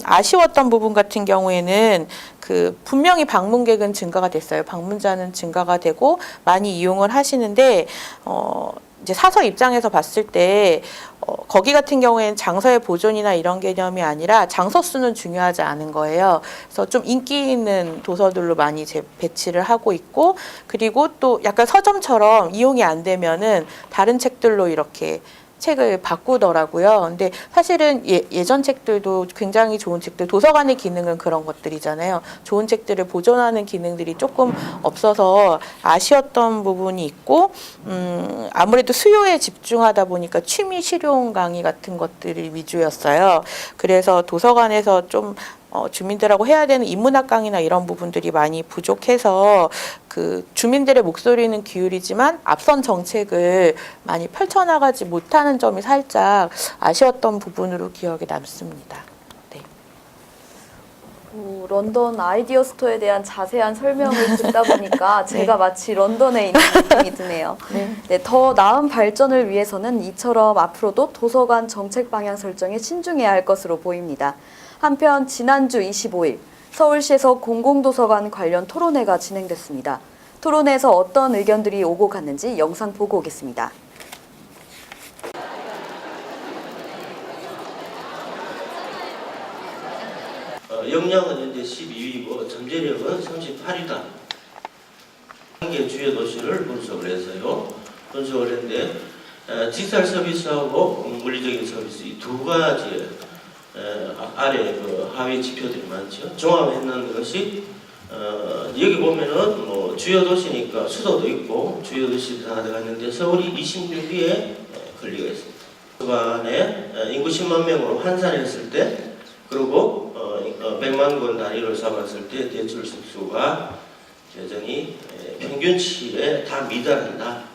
아쉬웠던 부분 같은 경우에는 그 분명히 방문객은 증가가 됐어요. 방문자는 증가가 되고 많이 이용을 하시는데 이제 사서 입장에서 봤을 때 거기 같은 경우에는 장서의 보존이나 이런 개념이 아니라 장서 수는 중요하지 않은 거예요. 그래서 좀 인기 있는 도서들로 많이 배치를 하고 있고 그리고 또 약간 서점처럼 이용이 안 되면은 다른 책들로 이렇게 책을 바꾸더라고요. 근데 사실은 예전 책들도 굉장히 좋은 책들, 도서관의 기능은 그런 것들이잖아요. 좋은 책들을 보존하는 기능들이 조금 없어서 아쉬웠던 부분이 있고, 아무래도 수요에 집중하다 보니까 취미 실용 강의 같은 것들이 위주였어요. 그래서 도서관에서 좀 주민들하고 해야 되는 인문학 강의나 이런 부분들이 많이 부족해서 그 주민들의 목소리는 기울이지만 앞선 정책을 많이 펼쳐나가지 못하는 점이 살짝 아쉬웠던 부분으로 기억에 남습니다. 네. 런던 아이디어 스토어에 대한 자세한 설명을 듣다 보니까 제가 마치 런던에 있는 느낌이 드네요. 네, 더 나은 발전을 위해서는 이처럼 앞으로도 도서관 정책 방향 설정에 신중해야 할 것으로 보입니다. 한편 지난주 25일 서울시에서 공공도서관 관련 토론회가 진행됐습니다. 토론회에서 어떤 의견들이 오고 갔는지 영상 보고 오겠습니다. 역량은 현재 12위고 잠재력은 38위다. 한 개 주요 도시를 분석을 했어요. 분석을 했는데 디지털 서비스하고 물리적인 서비스 이 두 가지 아래 그 하위 지표들이 많죠. 종합했는 것이 여기 보면은 뭐 주요 도시니까 수도도 있고 주요 도시들이 다 들어갔는데 서울이 26위에 걸리고 있습니다. 도서관에 인구 10만 명으로 환산했을 때 그리고 100만 권 단위로 잡았을 때 대출 습수가 여전히 평균치에 다 미달한다.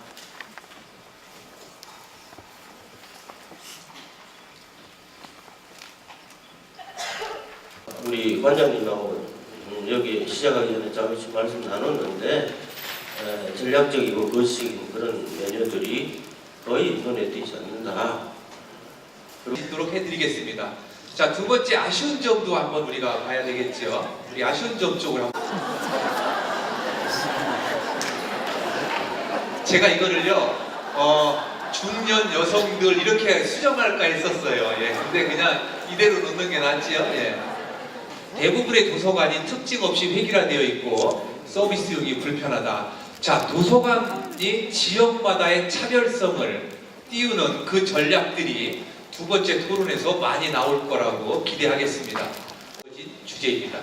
우리 관장님하고 여기 시작하기 전에 잠시 말씀 나눴는데 전략적이고 거시적인 그런 메뉴들이 거의 눈에 띄지 않는다. 있도록 해드리겠습니다. 자, 두 번째 아쉬운 점도 한번 우리가 봐야 되겠죠. 우리 아쉬운 점 쪽을 한번. 제가 이거를요, 중년 여성들 이렇게 수정할까 했었어요. 예, 근데 그냥 이대로 놓는 게 낫지요. 예. 대부분의 도서관이 특징 없이 획일화되어 있고 서비스용이 불편하다. 자, 도서관이 지역마다의 차별성을 띄우는 그 전략들이 두 번째 토론에서 많이 나올 거라고 기대하겠습니다. 주제입니다.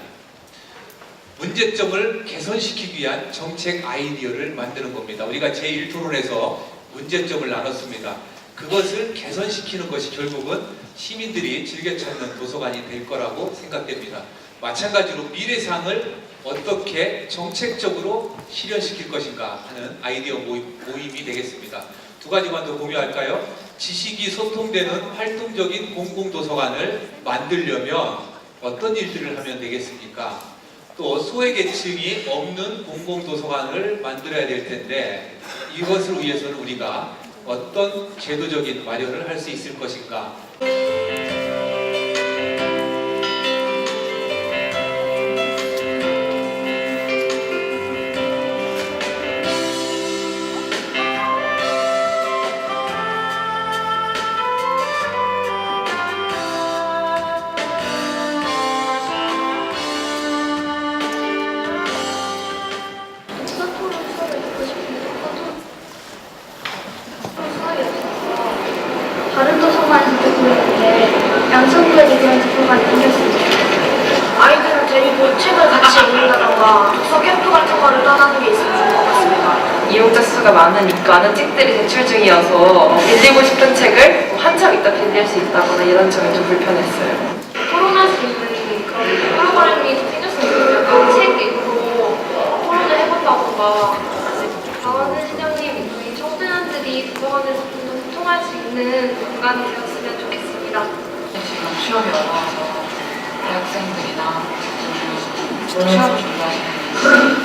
문제점을 개선시키기 위한 정책 아이디어를 만드는 겁니다. 우리가 제1토론에서 문제점을 나눴습니다. 그것을 개선시키는 것이 결국은 시민들이 즐겨 찾는 도서관이 될 거라고 생각됩니다. 마찬가지로 미래상을 어떻게 정책적으로 실현시킬 것인가 하는 아이디어 모임이 되겠습니다. 두 가지만 더 공유할까요? 지식이 소통되는 활동적인 공공도서관을 만들려면 어떤 일들을 하면 되겠습니까? 또 소외계층이 없는 공공도서관을 만들어야 될 텐데 이것을 위해서는 우리가 어떤 제도적인 마련을 할 수 있을 것인가? 공간이 생겼으면 좋겠어요. 아이들을 데리고 책을 같이 읽는다던가 독서 캠프 같은 거를 떠나는 게 있으면 좋을 것 같습니다. 이용자 수가 많으니까는 책들이 대출 중이어서 빌리고 싶은 책을 한참 있다 빌릴 수 있다거나 이런 점이 좀 불편했어요. 토론할 수 있는 그런 프로그램이 생겼으면 좋겠어요. 책 읽고 토론을 해본다던가. 강원은 시장님, 저희 청소년들이 도서관에서 좀 더 소통할 수 있는 공간이 되었으면 좋겠습니다. 지금 취업이 어려워서 대학생들이나 취업을 준비하시는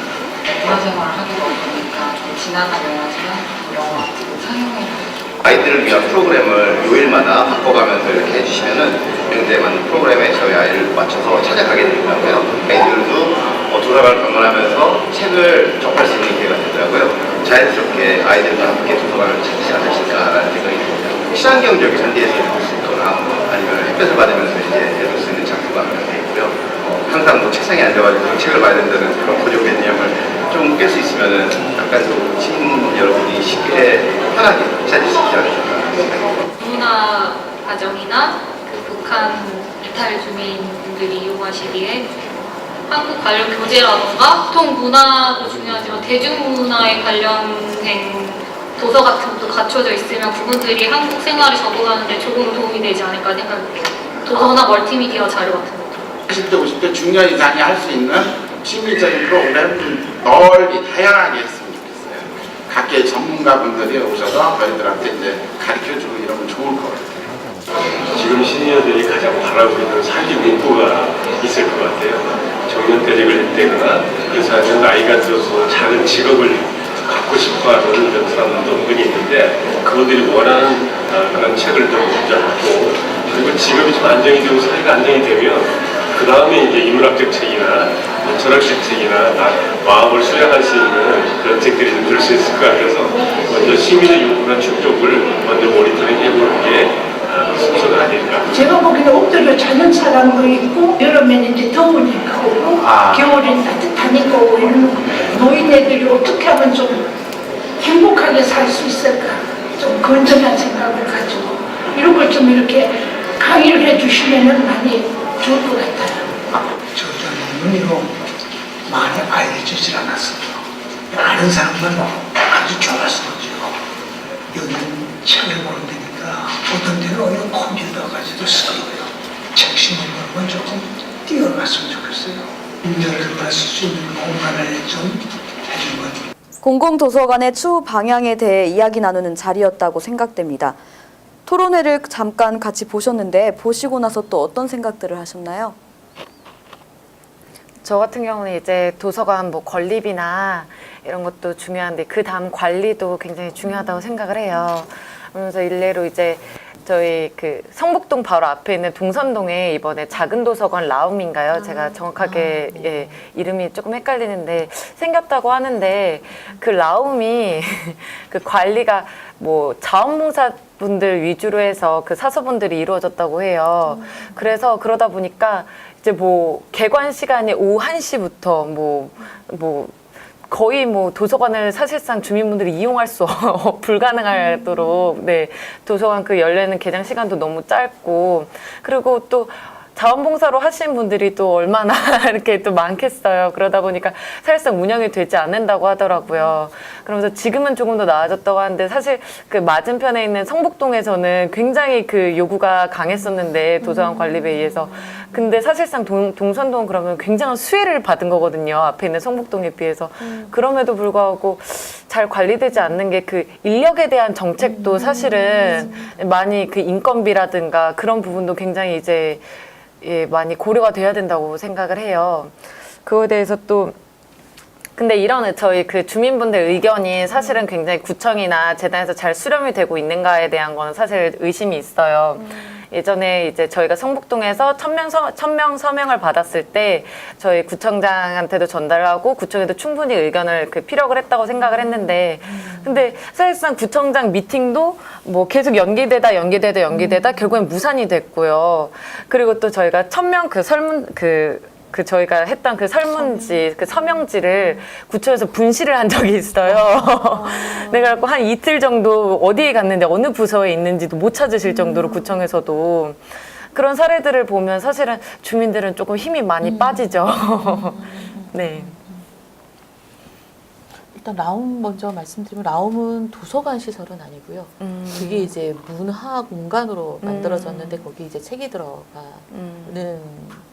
문화생활을 하기가 어려우니까 좀 지나가는 영화지만 영화 상영회를 아이들을 위한 프로그램을 요일마다 바꿔가면서 이렇게 해주시면은 굉장히 많은 프로그램에 저희 아이를 맞춰서 찾아가게 되더라고요. 아이들도 도서관을 방문하면서 책을 접할 수 있는 기회가 되더라고요. 자연스럽게 아이들과 함께 도서관을 찾지 않으실까라는 생각이 듭니다. 친환경적인 잔디에서 읽을 수 있거나 아니면 햇볕을 받으면서 이제 읽을 수 있는 장소가 되어 있고요. 항상 뭐 책상에 앉아가지고 책을 봐야 된다는 그런 고정관념을 좀 깰 수 있으면은 약간 좀 시민 여러분이 쉽게 편하게 찾을 수 있지 않을까. 문화 과정이나 그 북한 이탈 주민분들이 이용하시기에 한국 관련 교재라던가 보통 문화도 중요하지만 대중문화에 관련된 도서 같은 것도 갖춰져 있으면 그분들이 한국 생활에 적응하는데 조금 도움이 되지 않을까 생각해요. 도서나 멀티미디어 자료 같은 거. 40대, 50대 중년 이상이 할 수 있는 시민적인 프로그램 널리 다양하게 했으면 좋겠어요. 각계 전문가분들이 오셔서 저희들한테 이제 가르쳐주고 이러면 좋을 것 같아요. 지금 시니어들이 가장 바라고 있는 사기 문구가 있을 것 같아요. 정년퇴직을 했다거나 그래서 아니면 나이가 들어서 작은 직업을 갖고 싶어하는 이런 사람들도 은근히 있는데 그분들이 원하는 그런 책을 좀 먼저 갖고 그리고 직업이 좀 안정이 되고 사회가 안정이 되면 그 다음에 이제 인문학적 책이나 철학적 책이나 마음을 수양할 수 있는 그런 책들이 좀 들 수 있을 것 같아서 먼저 시민의 요구나 충족을 먼저 모니터링 해보는 게 순서가 아닐까. 제가 보기에는 엎드려 자는 사람도 있고 여름에는 이제 더우니까 오고 겨울엔 따뜻하니까 오고 이런 노인네들이 어떻게 하면 좀 행복하게 살 수 있을까 좀 건전한 생각을 가지고 이런 걸 좀 이렇게 강의를 해주시면 많이 좋을 것 같아요. 눈으로 많이 알려지질 않았어요. 아는 사람만 아주 좋았었죠. 여기 책을 보는 데니까 어떤 데는 이런 컴퓨터 가지고 쓰고요. 책 신문 보는 건 조금 뛰어갔으면 좋겠어요. 인연을 받을 수 있는 공간을 좀 해준 건. 공공도서관의 추후 방향에 대해 이야기 나누는 자리였다고 생각됩니다. 토론회를 잠깐 같이 보셨는데 보시고 나서 또 어떤 생각들을 하셨나요? 저 같은 경우는 이제 도서관 뭐 건립이나 이런 것도 중요한데 그 다음 관리도 굉장히 중요하다고 생각을 해요. 그러면서 일례로 이제 저희 그 성북동 바로 앞에 있는 동선동에 이번에 작은 도서관 라움인가요? 제가 정확하게 예, 이름이 조금 헷갈리는데 생겼다고 하는데 그 라움이 그 관리가 뭐 자원봉사분들 위주로 해서 그 사서분들이 이루어졌다고 해요. 그래서 그러다 보니까 이제 뭐 개관 시간이 오후 1시부터 뭐 거의 뭐 도서관을 사실상 주민분들이 이용할 수 불가능하도록 네 도서관 그 열리는 개장 시간도 너무 짧고 그리고 또 자원봉사로 하신 분들이 또 얼마나 이렇게 또 많겠어요. 그러다 보니까 사실상 운영이 되지 않는다고 하더라고요. 그러면서 지금은 조금 더 나아졌다고 하는데 사실 그 맞은편에 있는 성북동에서는 굉장히 그 요구가 강했었는데 도서관 관리에 의해서 근데 사실상 동선동은 그러면 굉장한 수혜를 받은 거거든요. 앞에 있는 성북동에 비해서. 그럼에도 불구하고 잘 관리되지 않는 게 그 인력에 대한 정책도 사실은 많이 그 인건비라든가 그런 부분도 굉장히 이제 예, 많이 고려가 돼야 된다고 생각을 해요. 그거에 대해서 또 근데 이런 저희 그 주민분들 의견이 사실은 굉장히 구청이나 재단에서 잘 수렴이 되고 있는가에 대한 거는 사실 의심이 있어요. 예전에 이제 저희가 성북동에서 1000명 서명을 받았을 때 저희 구청장한테도 전달하고 구청에도 충분히 의견을 그 피력을 했다고 생각을 했는데 근데 사실상 구청장 미팅도 뭐 계속 연기되다 결국엔 무산이 됐고요. 그리고 또 저희가 1000명 그 설문 그 저희가 했던 그 설문지, 그 서명지를 구청에서 분실을 한 적이 있어요. 내가 갖고 한 이틀 정도 어디에 갔는데 어느 부서에 있는지도 못 찾으실 정도로 구청에서도 그런 사례들을 보면 사실은 주민들은 조금 힘이 많이 빠지죠. 네. 일단 라움 먼저 말씀드리면 라움은 도서관 시설은 아니고요. 그게 이제 문화 공간으로 만들어졌는데 거기 이제 책이 들어가는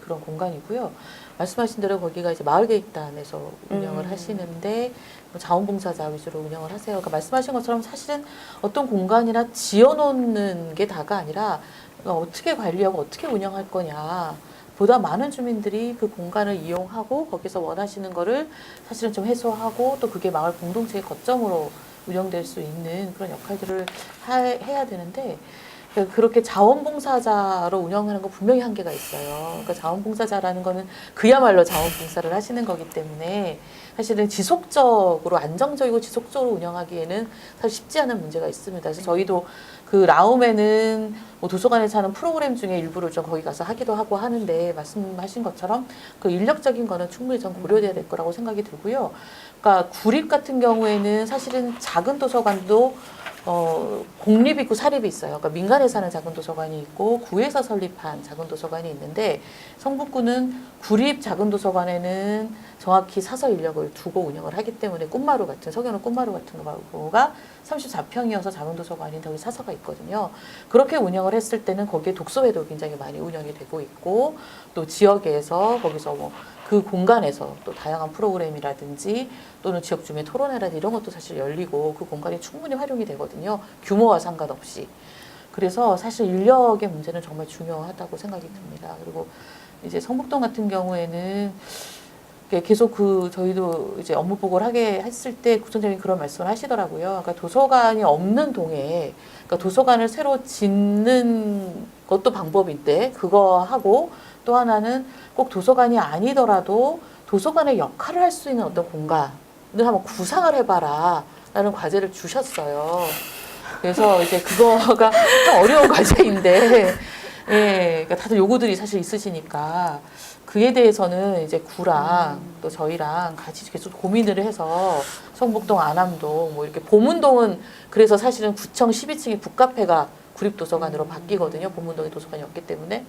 그런 공간이고요. 말씀하신 대로 거기가 이제 마을계획단에서 운영을 하시는데 자원봉사자 위주로 운영을 하세요. 그러니까 말씀하신 것처럼 사실은 어떤 공간이나 지어놓는 게 다가 아니라 어떻게 관리하고 어떻게 운영할 거냐. 보다 많은 주민들이 그 공간을 이용하고 거기서 원하시는 거를 사실은 좀 해소하고 또 그게 마을 공동체의 거점으로 운영될 수 있는 그런 역할들을 해야 되는데 그렇게 자원봉사자로 운영하는 건 분명히 한계가 있어요. 그러니까 자원봉사자라는 거는 그야말로 자원봉사를 하시는 거기 때문에 사실은 지속적으로 안정적이고 지속적으로 운영하기에는 사실 쉽지 않은 문제가 있습니다. 그래서 저희도 그 라움에는 뭐 도서관에서 하는 프로그램 중에 일부를 좀 거기 가서 하기도 하고 하는데 말씀하신 것처럼 그 인력적인 거는 충분히 좀 고려돼야 될 거라고 생각이 들고요. 그러니까 구립 같은 경우에는 사실은 작은 도서관도 공립이 있고 사립이 있어요. 그러니까 민간에서 하는 작은 도서관이 있고 구에서 설립한 작은 도서관이 있는데 성북구는 구립 작은 도서관에는 정확히 사서 인력을 두고 운영을 하기 때문에 꽃마루 같은 서경은 꽃마루 같은 거가 34평이어서 작은 도서관인데 거기 사서가 있거든요. 그렇게 운영을 했을 때는 거기에 독서회도 굉장히 많이 운영이 되고 있고 또 지역에서 거기서 뭐 그 공간에서 또 다양한 프로그램이라든지 또는 지역 주민 토론회라든지 이런 것도 사실 열리고 그 공간이 충분히 활용이 되거든요. 규모와 상관없이. 그래서 사실 인력의 문제는 정말 중요하다고 생각이 듭니다. 그리고 이제 성북동 같은 경우에는 계속 저희도 이제 업무 보고를 하게 했을 때 구청장님이 그런 말씀을 하시더라고요. 그러니까 도서관이 없는 동에, 그러니까 도서관을 새로 짓는 것도 방법인데 그거 하고 또 하나는 꼭 도서관이 아니더라도 도서관의 역할을 할 수 있는 어떤 공간을 한번 구상을 해봐라 라는 과제를 주셨어요. 그래서 이제 그거가 좀 어려운 과제인데, 예, 그러니까 다들 요구들이 사실 있으시니까 그에 대해서는 이제 구랑 또 저희랑 같이 계속 고민을 해서 성북동, 안암동, 뭐 이렇게 보문동은 그래서 사실은 구청 12층의 북카페가 구립도서관으로 바뀌거든요. 보문동에 도서관이 없기 때문에.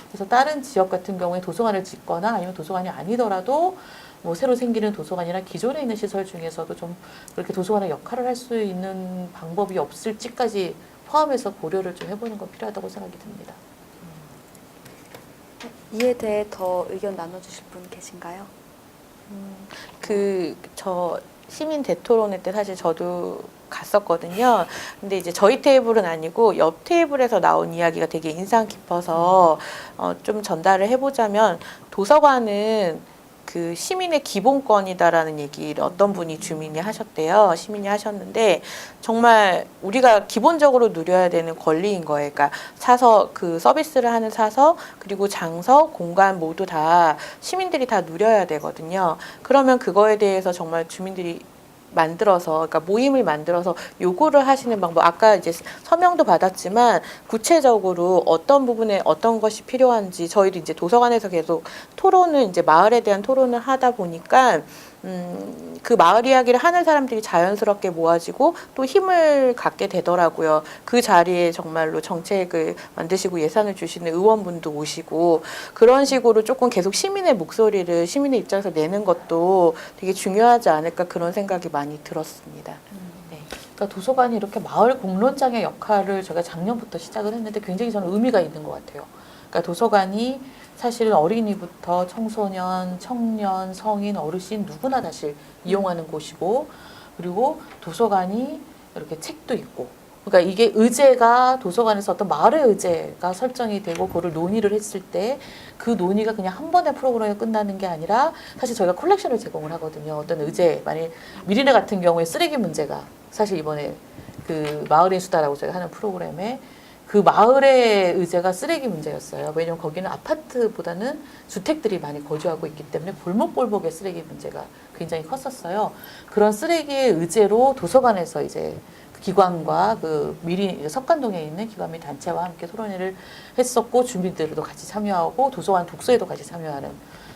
그래서 다른 지역 같은 경우에 도서관을 짓거나 아니면 도서관이 아니더라도 뭐 새로 생기는 도서관이나 기존에 있는 시설 중에서도 좀 그렇게 도서관의 역할을 할 수 있는 방법이 없을지까지 포함해서 고려를 좀 해보는 건 필요하다고 생각이 듭니다. 이에 대해 더 의견 나눠주실 분 계신가요? 저 시민 대토론회 때 사실 저도 갔었거든요. 근데 이제 저희 테이블은 아니고 옆 테이블에서 나온 이야기가 되게 인상 깊어서 좀 전달을 해보자면 도서관은 그 시민의 기본권이다라는 얘기를 어떤 분이 주민이 하셨대요. 시민이 하셨는데 정말 우리가 기본적으로 누려야 되는 권리인 거예요. 그러니까 사서 그 서비스를 하는 사서 그리고 장서 공간 모두 다 시민들이 다 누려야 되거든요. 그러면 그거에 대해서 정말 주민들이 만들어서, 그러니까 모임을 만들어서 요구를 하시는 방법, 아까 이제 서명도 받았지만 구체적으로 어떤 부분에 어떤 것이 필요한지 저희도 이제 도서관에서 계속 토론을 이제 마을에 대한 토론을 하다 보니까 그 마을 이야기를 하는 사람들이 자연스럽게 모아지고 또 힘을 갖게 되더라고요. 그 자리에 정말로 정책을 만드시고 예산을 주시는 의원분도 오시고 그런 식으로 조금 계속 시민의 목소리를 시민의 입장에서 내는 것도 되게 중요하지 않을까 그런 생각이 많이 들었습니다. 네. 그러니까 도서관이 이렇게 마을 공론장의 역할을 제가 작년부터 시작을 했는데 굉장히 저는 의미가 있는 것 같아요. 그러니까 도서관이 사실 어린이부터 청소년, 청년, 성인, 어르신 누구나 사실 이용하는 곳이고 그리고 도서관이 이렇게 책도 있고 그러니까 이게 의제가 도서관에서 어떤 마을의 의제가 설정이 되고 그거를 논의를 했을 때 그 논의가 그냥 한 번의 프로그램에 끝나는 게 아니라 사실 저희가 컬렉션을 제공을 하거든요. 어떤 의제, 만일 미리네 같은 경우에 쓰레기 문제가 사실 이번에 그 마을의 수다라고 저희가 하는 프로그램에 그 마을의 의제가 쓰레기 문제였어요. 왜냐하면 거기는 아파트보다는 주택들이 많이 거주하고 있기 때문에 볼목볼목의 쓰레기 문제가 굉장히 컸었어요. 그런 쓰레기의 의제로 도서관에서 이제 기관과 그 미리 석관동에 있는 기관 및 단체와 함께 토론회를 했었고 주민들도 같이 참여하고 도서관 독서회도 같이 참여하는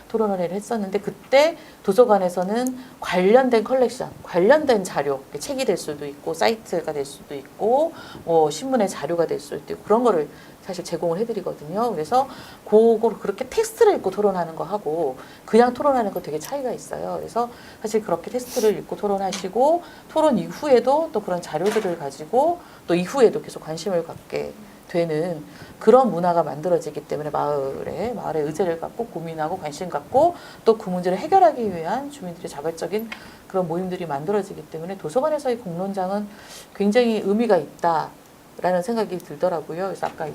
토론회를 했었는데 그때 도서관에서는 관련된 컬렉션, 관련된 자료, 책이 될 수도 있고 사이트가 될 수도 있고 뭐 신문의 자료가 될 수도 있고 그런 거를 사실 제공을 해드리거든요. 그래서 그걸 그렇게 텍스트를 읽고 토론하는 거 하고 그냥 토론하는 거 되게 차이가 있어요. 그래서 사실 그렇게 텍스트를 읽고 토론하시고 토론 이후에도 또 그런 자료들을 가지고 또 이후에도 계속 관심을 갖게 되는 그런 문화가 만들어지기 때문에 마을의 의제를 갖고 고민하고 관심 갖고 또 그 문제를 해결하기 위한 주민들의 자발적인 그런 모임들이 만들어지기 때문에 도서관에서의 공론장은 굉장히 의미가 있다라는 생각이 들더라고요. 그래서 아까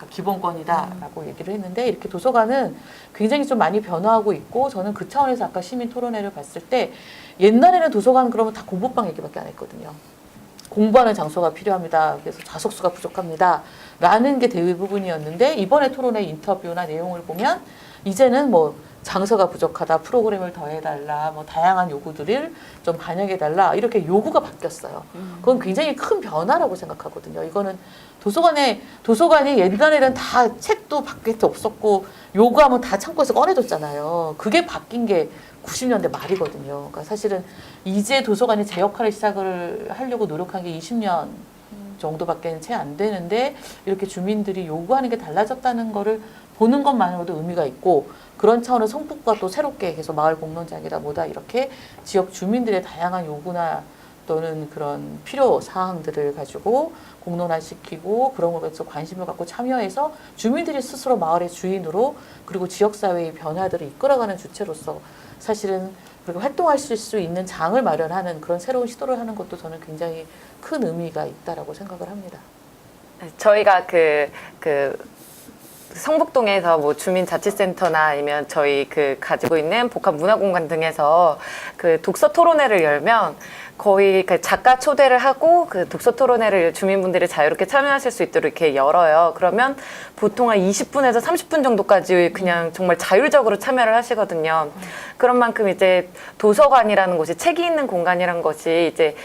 기본권이다라고 얘기를 했는데 이렇게 도서관은 굉장히 좀 많이 변화하고 있고 저는 그 차원에서 아까 시민 토론회를 봤을 때 옛날에는 도서관 그러면 다 공부방 얘기밖에 안 했거든요. 공부하는 장소가 필요합니다. 그래서 좌석수가 부족합니다. 라는 게 대부분이었는데 이번에 토론회 인터뷰나 내용을 보면 이제는 뭐 장소가 부족하다, 프로그램을 더해달라, 뭐 다양한 요구들을 좀 반영해달라 이렇게 요구가 바뀌었어요. 그건 굉장히 큰 변화라고 생각하거든요. 이거는 도서관이 옛날에는 다 책도 밖에 없었고 요구하면 다 창고에서 꺼내줬잖아요. 그게 바뀐 게 90년대 말이거든요. 그러니까 사실은 이제 도서관이 제 역할을 시작을 하려고 노력한 게 20년 정도밖에 채 안 되는데 이렇게 주민들이 요구하는 게 달라졌다는 거를 보는 것만으로도 의미가 있고 그런 차원의 성북과 또 새롭게 계속 마을 공론장이다 뭐다 이렇게 지역 주민들의 다양한 요구나 또는 그런 필요 사항들을 가지고 공론화시키고 그런 것에 관심을 갖고 참여해서 주민들이 스스로 마을의 주인으로 그리고 지역사회의 변화들을 이끌어가는 주체로서 사실은 그렇게 활동하실 수 있는 장을 마련하는 그런 새로운 시도를 하는 것도 저는 굉장히 큰 의미가 있다라고 생각을 합니다. 저희가 성북동에서 뭐 주민자치센터나 아니면 저희 가지고 있는 복합문화공간 등에서 독서 토론회를 열면 거의 작가 초대를 하고 독서 토론회를 주민분들이 자유롭게 참여하실 수 있도록 이렇게 열어요. 그러면 보통 한 20분에서 30분 정도까지 그냥 정말 자율적으로 참여를 하시거든요. 그런 만큼 이제 도서관이라는 곳이 책이 있는 공간이라는 것이 이제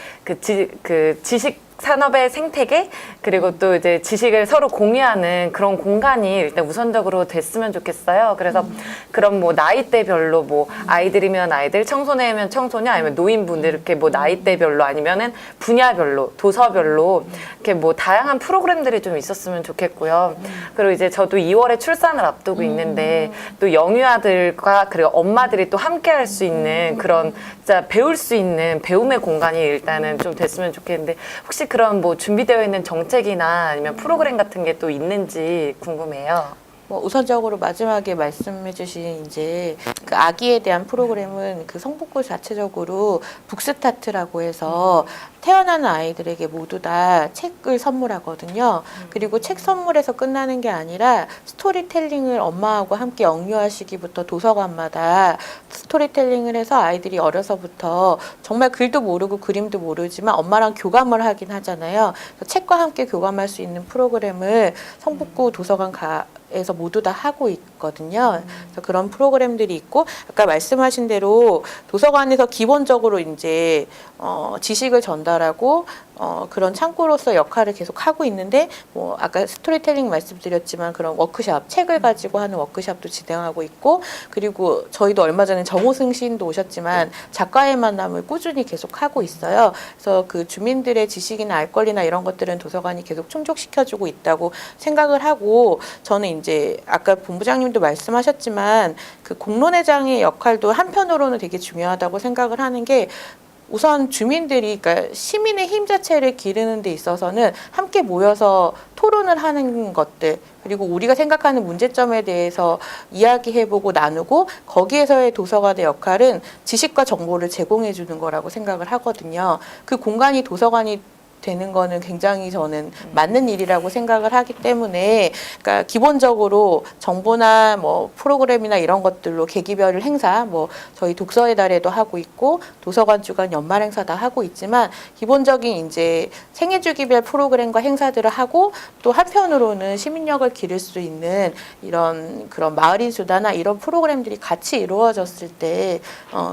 지식 산업의 생태계 그리고 또 이제 지식을 서로 공유하는 그런 공간이 일단 우선적으로 됐으면 좋겠어요. 그래서 그런 뭐 나이대별로 뭐 아이들이면 아이들, 청소년이면 청소년, 아니면 노인분들 이렇게 뭐 나이대별로 아니면은 분야별로, 도서별로 이렇게 뭐 다양한 프로그램들이 좀 있었으면 좋겠고요. 그리고 이제 저도 2월에 출산을 앞두고 있는데 또 영유아들과 그리고 엄마들이 또 함께 할 수 있는 그런 진짜 배울 수 있는 배움의 공간이 일단은 좀 됐으면 좋겠는데 혹시 그런 뭐 준비되어 있는 정책이나 아니면 프로그램 같은 게 또 있는지 궁금해요. 뭐 우선적으로 마지막에 말씀해주신 이제 그 아기에 대한 프로그램은 성북구 자체적으로 북스타트라고 해서 태어나는 아이들에게 모두 다 책을 선물하거든요. 그리고 책 선물에서 끝나는 게 아니라 스토리텔링을 엄마하고 함께 영유아시기부터 도서관마다 스토리텔링을 해서 아이들이 어려서부터 정말 글도 모르고 그림도 모르지만 엄마랑 교감을 하긴 하잖아요. 책과 함께 교감할 수 있는 프로그램을 성북구 도서관 에서 모두 다 하고 있거든요. 그래서 그런 프로그램들이 있고 아까 말씀하신 대로 도서관에서 기본적으로 이제 지식을 전달하고 그런 창구로서 역할을 계속 하고 있는데 뭐 아까 스토리텔링 말씀드렸지만 그런 워크샵 책을 가지고 하는 워크샵도 진행하고 있고 그리고 저희도 얼마 전에 정호승 시인도 오셨지만 작가의 만남을 꾸준히 계속 하고 있어요. 그래서 그 주민들의 지식이나 알 권리나 이런 것들은 도서관이 계속 충족시켜주고 있다고 생각을 하고 저는 이제 아까 본부장님도 말씀하셨지만 그 공론회장의 역할도 한편으로는 되게 중요하다고 생각을 하는 게 우선 주민들이 그러니까 시민의 힘 자체를 기르는 데 있어서는 함께 모여서 토론을 하는 것들 그리고 우리가 생각하는 문제점에 대해서 이야기해보고 나누고 거기에서의 도서관의 역할은 지식과 정보를 제공해 주는 거라고 생각을 하거든요. 그 공간이 도서관이 되는 거는 굉장히 저는 맞는 일이라고 생각을 하기 때문에 그러니까 기본적으로 정보나 뭐 프로그램이나 이런 것들로 계기별 행사 뭐 저희 독서의 달에도 하고 있고 도서관 주간 연말 행사 다 하고 있지만 기본적인 이제 생애주기별 프로그램과 행사들을 하고 또 한편으로는 시민력을 기를 수 있는 이런 그런 마을인 수다나 이런 프로그램들이 같이 이루어졌을 때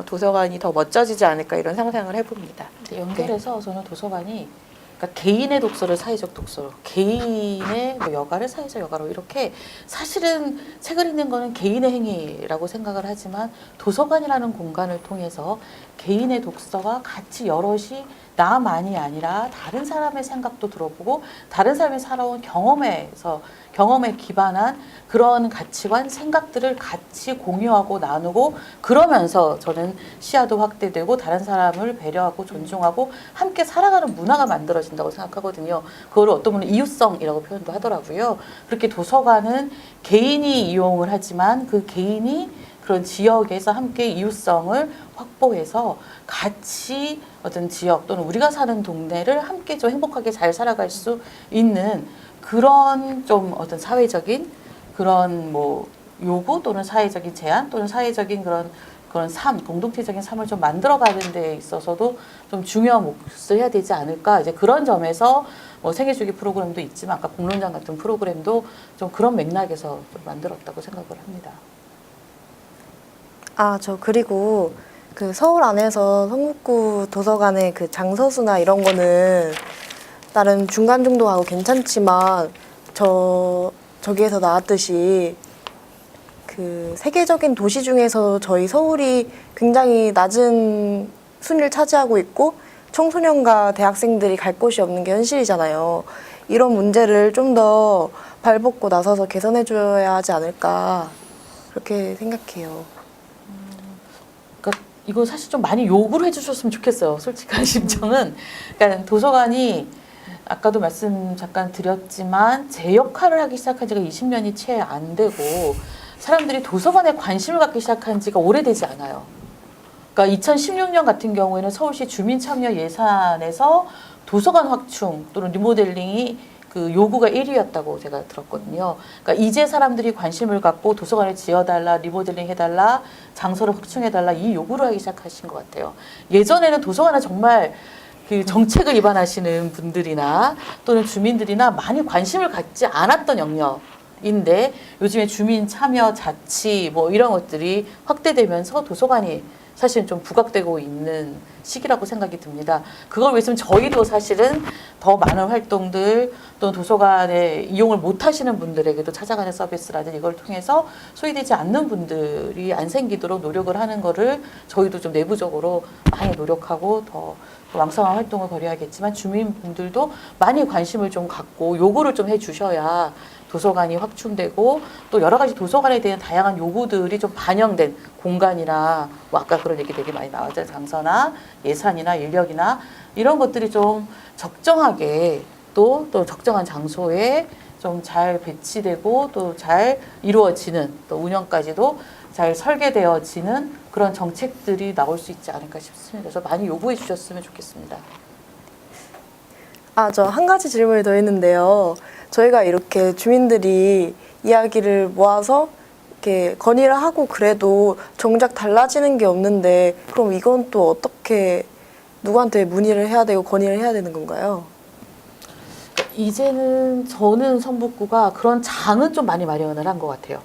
도서관이 더 멋져지지 않을까 이런 상상을 해봅니다. 연결해서 저는 도서관이 그러니까 개인의 독서를 사회적 독서로, 개인의 뭐 여가를 사회적 여가로 이렇게 사실은 책을 읽는 거는 개인의 행위라고 생각을 하지만 도서관이라는 공간을 통해서 개인의 독서가 같이 여럿이 나만이 아니라 다른 사람의 생각도 들어보고 다른 사람이 살아온 경험에 기반한 그런 가치관, 생각들을 같이 공유하고 나누고 그러면서 저는 시야도 확대되고 다른 사람을 배려하고 존중하고 함께 살아가는 문화가 만들어진다고 생각하거든요. 그걸 어떤 분은 이웃성이라고 표현도 하더라고요. 그렇게 도서관은 개인이 이용을 하지만 그 개인이 그런 지역에서 함께 이웃성을 확보해서 같이 어떤 지역 또는 우리가 사는 동네를 함께 좀 행복하게 잘 살아갈 수 있는 그런 좀 어떤 사회적인 그런 뭐 요구 또는 사회적인 제안 또는 사회적인 그런 삶, 공동체적인 삶을 좀 만들어가는 데 있어서도 좀 중요한 몫을 해야 되지 않을까. 이제 그런 점에서 뭐 생애주기 프로그램도 있지만 아까 공론장 같은 프로그램도 좀 그런 맥락에서 좀 만들었다고 생각을 합니다. 저 그리고 그 서울 안에서 성북구 도서관의 그 장서수나 이런 거는 나름 중간 정도 하고 괜찮지만 저기에서 나왔듯이 그 세계적인 도시 중에서 저희 서울이 굉장히 낮은 순위를 차지하고 있고 청소년과 대학생들이 갈 곳이 없는 게 현실이잖아요. 이런 문제를 좀 더 발벗고 나서서 개선해줘야 하지 않을까 그렇게 생각해요. 이거 사실 좀 많이 요구를 해주셨으면 좋겠어요. 솔직한 심정은. 그러니까 도서관이 아까도 말씀 잠깐 드렸지만 제 역할을 하기 시작한 지가 20년이 채 안 되고 사람들이 도서관에 관심을 갖기 시작한 지가 오래되지 않아요. 그러니까 2016년 같은 경우에는 서울시 주민참여 예산에서 도서관 확충 또는 리모델링이 그 요구가 1위였다고 제가 들었거든요. 그러니까 이제 사람들이 관심을 갖고 도서관을 지어달라, 리모델링 해달라, 장소를 확충해달라 이 요구를 하기 시작하신 것 같아요. 예전에는 도서관은 정말 그 정책을 위반하시는 분들이나 또는 주민들이나 많이 관심을 갖지 않았던 영역인데 요즘에 주민 참여, 자치 뭐 이런 것들이 확대되면서 도서관이 사실은 좀 부각되고 있는 시기라고 생각이 듭니다. 그걸 위해서는 저희도 사실은 더 많은 활동들 또는 도서관에 이용을 못 하시는 분들에게도 찾아가는 서비스라든지 이걸 통해서 소외되지 않는 분들이 안 생기도록 노력을 하는 거를 저희도 좀 내부적으로 많이 노력하고 더 왕성한 활동을 벌여야겠지만 주민분들도 많이 관심을 좀 갖고 요구를 좀 해주셔야 도서관이 확충되고 또 여러 가지 도서관에 대한 다양한 요구들이 좀 반영된 공간이나 뭐 아까 그런 얘기 되게 많이 나왔잖아요. 장소나 예산이나 인력이나 이런 것들이 좀 적정하게 또 적정한 장소에 좀 잘 배치되고 또 잘 이루어지는 또 운영까지도 잘 설계되어지는 그런 정책들이 나올 수 있지 않을까 싶습니다. 그래서 많이 요구해 주셨으면 좋겠습니다. 저 한 가지 질문이 더 있는데요. 저희가 이렇게 주민들이 이야기를 모아서 이렇게 건의를 하고 그래도 정작 달라지는 게 없는데 그럼 이건 또 어떻게 누구한테 문의를 해야 되고 건의를 해야 되는 건가요? 이제는 저는 성북구가 그런 장은 좀 많이 마련을 한 것 같아요.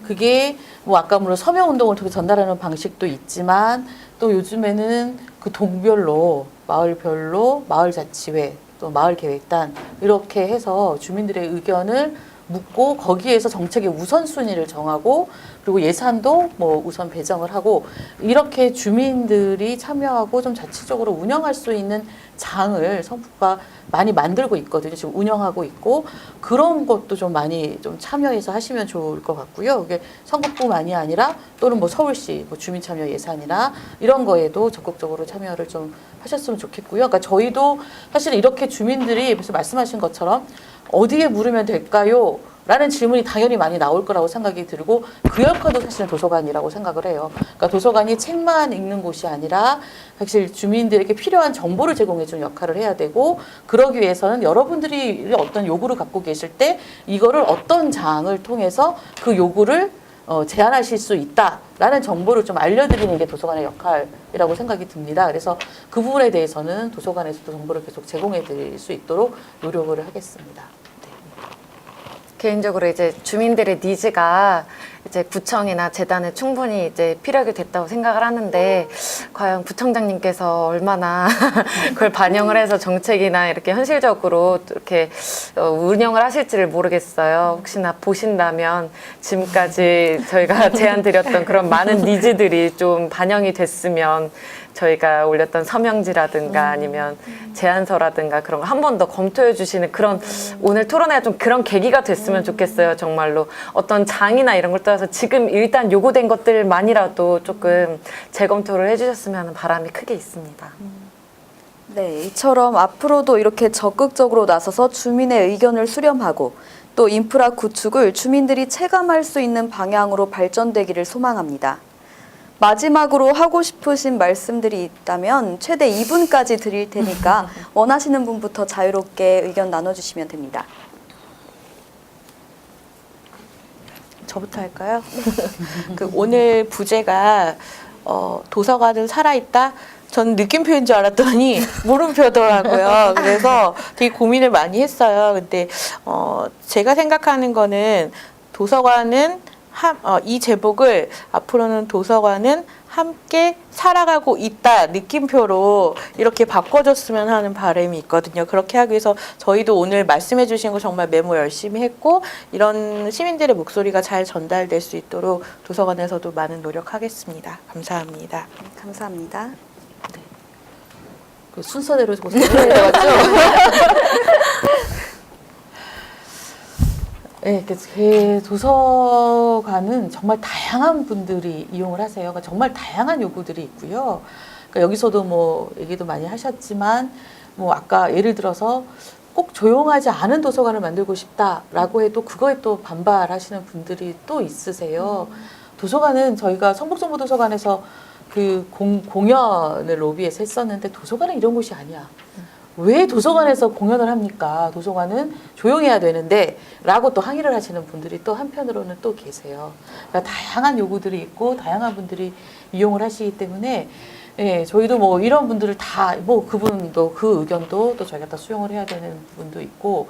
그게 뭐 아까 물론 서명운동을 통해 전달하는 방식도 있지만 또 요즘에는 그 동별로 마을별로 마을자치회 또 마을계획단 이렇게 해서 주민들의 의견을 묻고 거기에서 정책의 우선순위를 정하고 그리고 예산도 뭐 우선 배정을 하고 이렇게 주민들이 참여하고 좀 자체적으로 운영할 수 있는 장을 성북구가 많이 만들고 있거든요. 지금 운영하고 있고 그런 것도 좀 많이 좀 참여해서 하시면 좋을 것 같고요. 이게 성북구만이 아니라 또는 뭐 서울시 뭐 주민참여 예산이나 이런 거에도 적극적으로 참여를 좀 하셨으면 좋겠고요. 그러니까 저희도 사실 이렇게 주민들이 무슨 말씀하신 것처럼 어디에 물으면 될까요? 라는 질문이 당연히 많이 나올 거라고 생각이 들고 그 역할도 사실은 도서관이라고 생각을 해요. 그러니까 도서관이 책만 읽는 곳이 아니라 사실 주민들에게 필요한 정보를 제공해 주는 역할을 해야 되고 그러기 위해서는 여러분들이 어떤 요구를 갖고 계실 때 이거를 어떤 장을 통해서 그 요구를 제안하실 수 있다라는 정보를 좀 알려드리는 게 도서관의 역할이라고 생각이 듭니다. 그래서 그 부분에 대해서는 도서관에서도 정보를 계속 제공해 드릴 수 있도록 노력을 하겠습니다. 개인적으로 이제 주민들의 니즈가 이제 구청이나 재단에 충분히 이제 피력이 됐다고 생각을 하는데 과연 구청장님께서 얼마나 그걸 반영을 해서 정책이나 이렇게 현실적으로 이렇게 운영을 하실지를 모르겠어요. 혹시나 보신다면 지금까지 저희가 제안 드렸던 그런 많은 니즈들이 좀 반영이 됐으면 저희가 올렸던 서명지라든가 아니면 제안서라든가 그런 거 한 번 더 검토해 주시는 그런 오늘 토론회가 좀 그런 계기가 됐으면 좋겠어요. 정말로 어떤 장이나 이런 걸 떠나서 지금 일단 요구된 것들만이라도 조금 재검토를 해주셨으면 하는 바람이 크게 있습니다. 네, 이처럼 앞으로도 이렇게 적극적으로 나서서 주민의 의견을 수렴하고 또 인프라 구축을 주민들이 체감할 수 있는 방향으로 발전되기를 소망합니다. 마지막으로 하고 싶으신 말씀들이 있다면 최대 2분까지 드릴 테니까 원하시는 분부터 자유롭게 의견 나눠주시면 됩니다. 저부터 할까요? 그 오늘 부제가 도서관은 살아있다? 전 느낌표인 줄 알았더니 물음표더라고요. 그래서 되게 고민을 많이 했어요. 근데 제가 생각하는 거는 도서관은 이 제목을 앞으로는 도서관은 함께 살아가고 있다 느낌표로 이렇게 바꿔줬으면 하는 바람이 있거든요. 그렇게 하기 위해서 저희도 오늘 말씀해 주신 거 정말 메모 열심히 했고 이런 시민들의 목소리가 잘 전달될 수 있도록 도서관에서도 많은 노력하겠습니다. 감사합니다. 감사합니다. 그 순서대로 고생해가지고 네, 도서관은 정말 다양한 분들이 이용을 하세요. 그러니까 정말 다양한 요구들이 있고요. 그러니까 여기서도 뭐 얘기도 많이 하셨지만, 뭐 아까 예를 들어서 꼭 조용하지 않은 도서관을 만들고 싶다라고 해도 그거에 또 반발하시는 분들이 또 있으세요. 도서관은 저희가 성북정보도서관에서 그 공연을 로비에서 했었는데 도서관은 이런 곳이 아니야. 왜 도서관에서 공연을 합니까? 도서관은 조용해야 되는데 라고 또 항의를 하시는 분들이 또 한편으로는 또 계세요. 그러니까 다양한 요구들이 있고 다양한 분들이 이용을 하시기 때문에 예, 저희도 뭐 이런 분들을 다 뭐 그분도 그 의견도 또 저희가 다 수용을 해야 되는 부분도 있고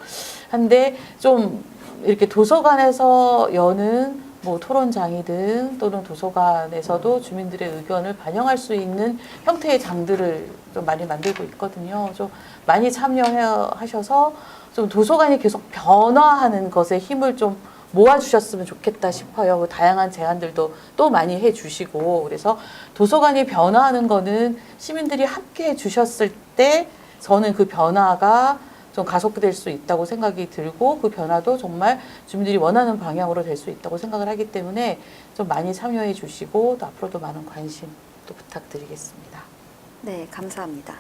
한데 좀 이렇게 도서관에서 여는 뭐 토론장이든 또는 도서관에서도 주민들의 의견을 반영할 수 있는 형태의 장들을 좀 많이 만들고 있거든요. 좀 많이 참여하셔서 좀 도서관이 계속 변화하는 것에 힘을 좀 모아주셨으면 좋겠다 싶어요. 다양한 제안들도 또 많이 해주시고 그래서 도서관이 변화하는 거는 시민들이 함께 해주셨을 때 저는 그 변화가 좀 가속될 수 있다고 생각이 들고 그 변화도 정말 주민들이 원하는 방향으로 될 수 있다고 생각을 하기 때문에 좀 많이 참여해 주시고 또 앞으로도 많은 관심 또 부탁드리겠습니다. 네, 감사합니다.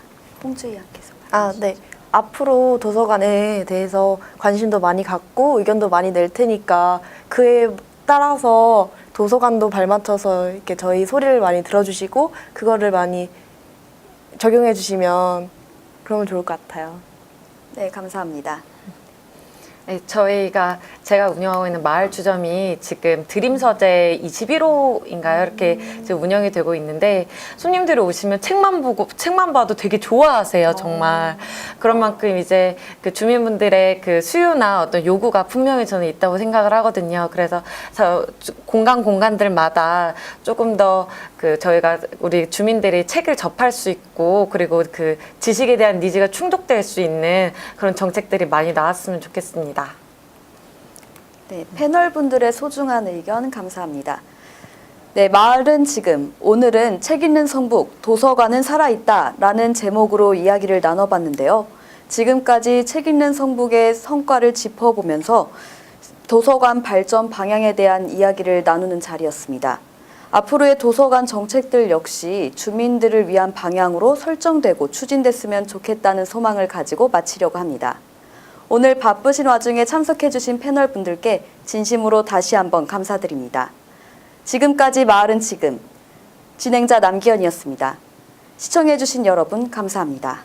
홍주희님께서. 네. 앞으로 도서관에 대해서 관심도 많이 갖고 의견도 많이 낼 테니까 그에 따라서 도서관도 발맞춰서 이렇게 저희 소리를 많이 들어주시고 그거를 많이 적용해 주시면 그러면 좋을 것 같아요. 네, 감사합니다. 네, 제가 운영하고 있는 마을 주점이 지금 드림서재 21호인가요? 이렇게 지금 운영이 되고 있는데 손님들이 오시면 책만 봐도 되게 좋아하세요, 정말. 그런 만큼 이제 그 주민분들의 그 수요나 어떤 요구가 분명히 저는 있다고 생각을 하거든요. 그래서 공간들마다 조금 더 그 저희가 우리 주민들이 책을 접할 수 있고 그리고 그 지식에 대한 니즈가 충족될 수 있는 그런 정책들이 많이 나왔으면 좋겠습니다. 네, 패널분들의 소중한 의견 감사합니다. 네, 마을은 지금, 오늘은 책 읽는 성북, 도서관은 살아있다 라는 제목으로 이야기를 나눠봤는데요. 지금까지 책 읽는 성북의 성과를 짚어보면서 도서관 발전 방향에 대한 이야기를 나누는 자리였습니다. 앞으로의 도서관 정책들 역시 주민들을 위한 방향으로 설정되고 추진됐으면 좋겠다는 소망을 가지고 마치려고 합니다. 오늘 바쁘신 와중에 참석해주신 패널분들께 진심으로 다시 한번 감사드립니다. 지금까지 마을은 지금, 진행자 남기현이었습니다. 시청해주신 여러분 감사합니다.